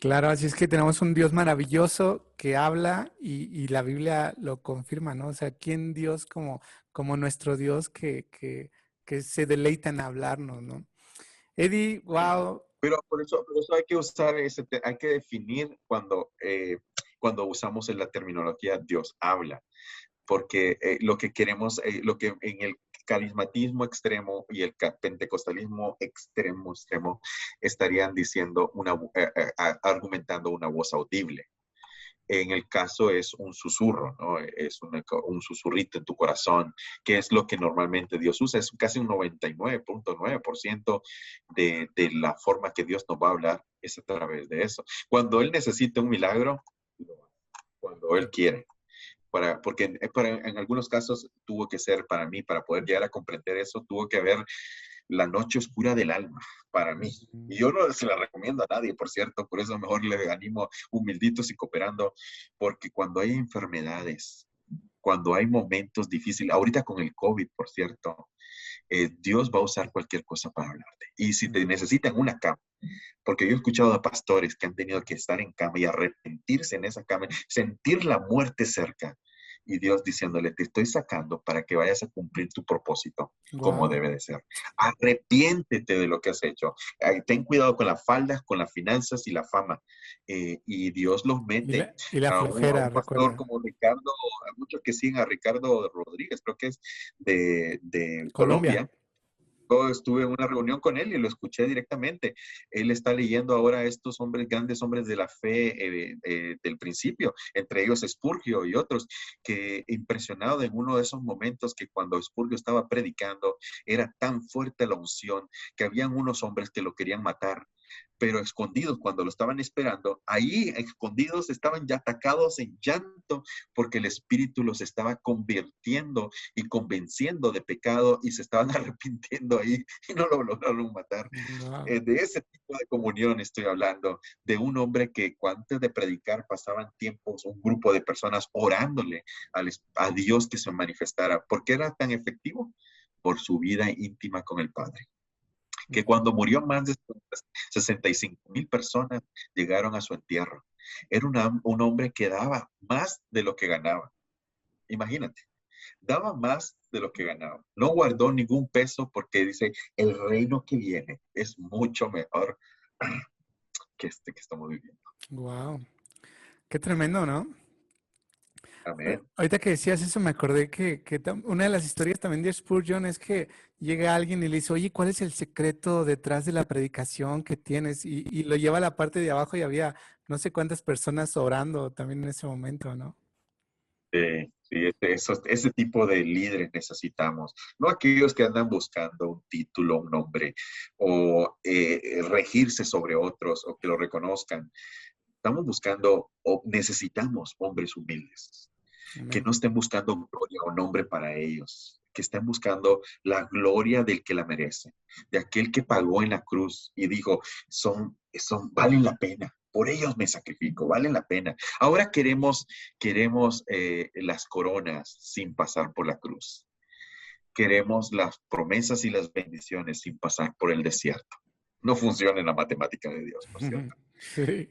Claro, así es que tenemos un Dios maravilloso que habla y la Biblia lo confirma, ¿no? O sea, ¿quién Dios como nuestro Dios que se deleita en hablarnos, ¿no? Eddie, wow. Pero por eso hay que usar hay que definir cuando usamos en la terminología Dios habla, porque lo que queremos, lo que en el carismatismo extremo y el pentecostalismo extremo, estarían diciendo argumentando una voz audible. En el caso es un susurro, ¿no? Es un susurrito en tu corazón, que es lo que normalmente Dios usa. Es casi un 99.9% de la forma que Dios nos va a hablar es a través de eso. Cuando Él necesita un milagro, cuando Él quiere. Porque en algunos casos tuvo que ser para mí, para poder llegar a comprender eso, tuvo que haber la noche oscura del alma para mí. Y yo no se la recomiendo a nadie, por cierto, por eso mejor le animo humilditos y cooperando, porque cuando hay enfermedades, cuando hay momentos difíciles, ahorita con el COVID, por cierto, Dios va a usar cualquier cosa para hablarte. Y si te necesitan una cama, porque yo he escuchado a pastores que han tenido que estar en cama y arrepentirse en esa cama, sentir la muerte cerca. Y Dios diciéndole, te estoy sacando para que vayas a cumplir tu propósito como Wow. debe de ser. Arrepiéntete de lo que has hecho. Ten cuidado con las faldas, con las finanzas y la fama. Y Dios los mete Y la a flojera, un pastor recuerda. como Ricardo, a muchos que siguen a Ricardo Rodríguez, creo que es de Colombia. Colombia. Yo estuve en una reunión con él y lo escuché directamente. Él está leyendo ahora a estos hombres, grandes hombres de la fe del principio, entre ellos Spurgio y otros, que impresionado en uno de esos momentos que cuando Spurgio estaba predicando, era tan fuerte la unción que habían unos hombres que lo querían matar, pero escondidos cuando lo estaban esperando, ahí escondidos estaban ya atacados en llanto porque el Espíritu los estaba convirtiendo y convenciendo de pecado y se estaban arrepintiendo ahí y no lo lograron matar. Wow. De ese tipo de comunión estoy hablando, de un hombre que antes de predicar pasaban tiempos, un grupo de personas orándole a Dios que se manifestara. ¿Por qué era tan efectivo? Por su vida íntima con el Padre. Que cuando murió más de 65,000 personas llegaron a su entierro. Era un hombre que daba más de lo que ganaba. Imagínate, daba más de lo que ganaba. No guardó ningún peso porque dice, el reino que viene es mucho mejor que este que estamos viviendo. Wow. Qué tremendo, ¿no? Amén. Ahorita que decías eso, me acordé que una de las historias también de Spurgeon es que llega alguien y le dice, oye, ¿cuál es el secreto detrás de la predicación que tienes? Y lo lleva a la parte de abajo y había no sé cuántas personas orando también en ese momento, ¿no? Sí, ese tipo de líderes necesitamos, no aquellos que andan buscando un título, un nombre, o regirse sobre otros, o que lo reconozcan. Estamos buscando o necesitamos hombres humildes, que Amén. no estén buscando gloria o nombre para ellos, que estén buscando la gloria del que la merece, de aquel que pagó en la cruz y dijo, valen la pena. Por ellos me sacrifico, valen la pena. Ahora queremos las coronas sin pasar por la cruz. Queremos las promesas y las bendiciones sin pasar por el desierto. No funciona en la matemática de Dios, por cierto. Sí,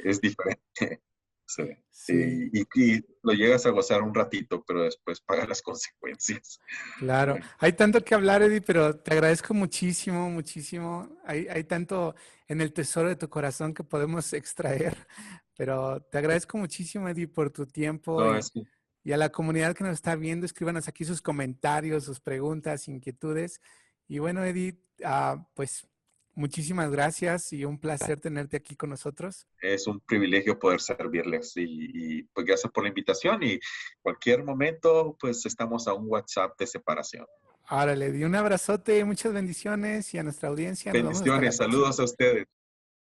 Es diferente. Sí. sí. Y lo llegas a gozar un ratito, pero después pagas las consecuencias. Claro, Sí. hay tanto que hablar, Eddie, pero te agradezco muchísimo, muchísimo. Hay tanto en el tesoro de tu corazón que podemos extraer, pero te agradezco muchísimo, Eddie, por tu tiempo No, es que y a la comunidad que nos está viendo, escríbanos aquí sus comentarios, sus preguntas, inquietudes. Y bueno, Eddie, pues muchísimas gracias y un placer tenerte aquí con nosotros. es un privilegio poder servirles pues gracias por la invitación y cualquier momento pues estamos a un WhatsApp de separación. Ahora, Eddie, un abrazote, muchas bendiciones y a nuestra audiencia nos vemos hasta la Bendiciones, próxima. saludos a ustedes.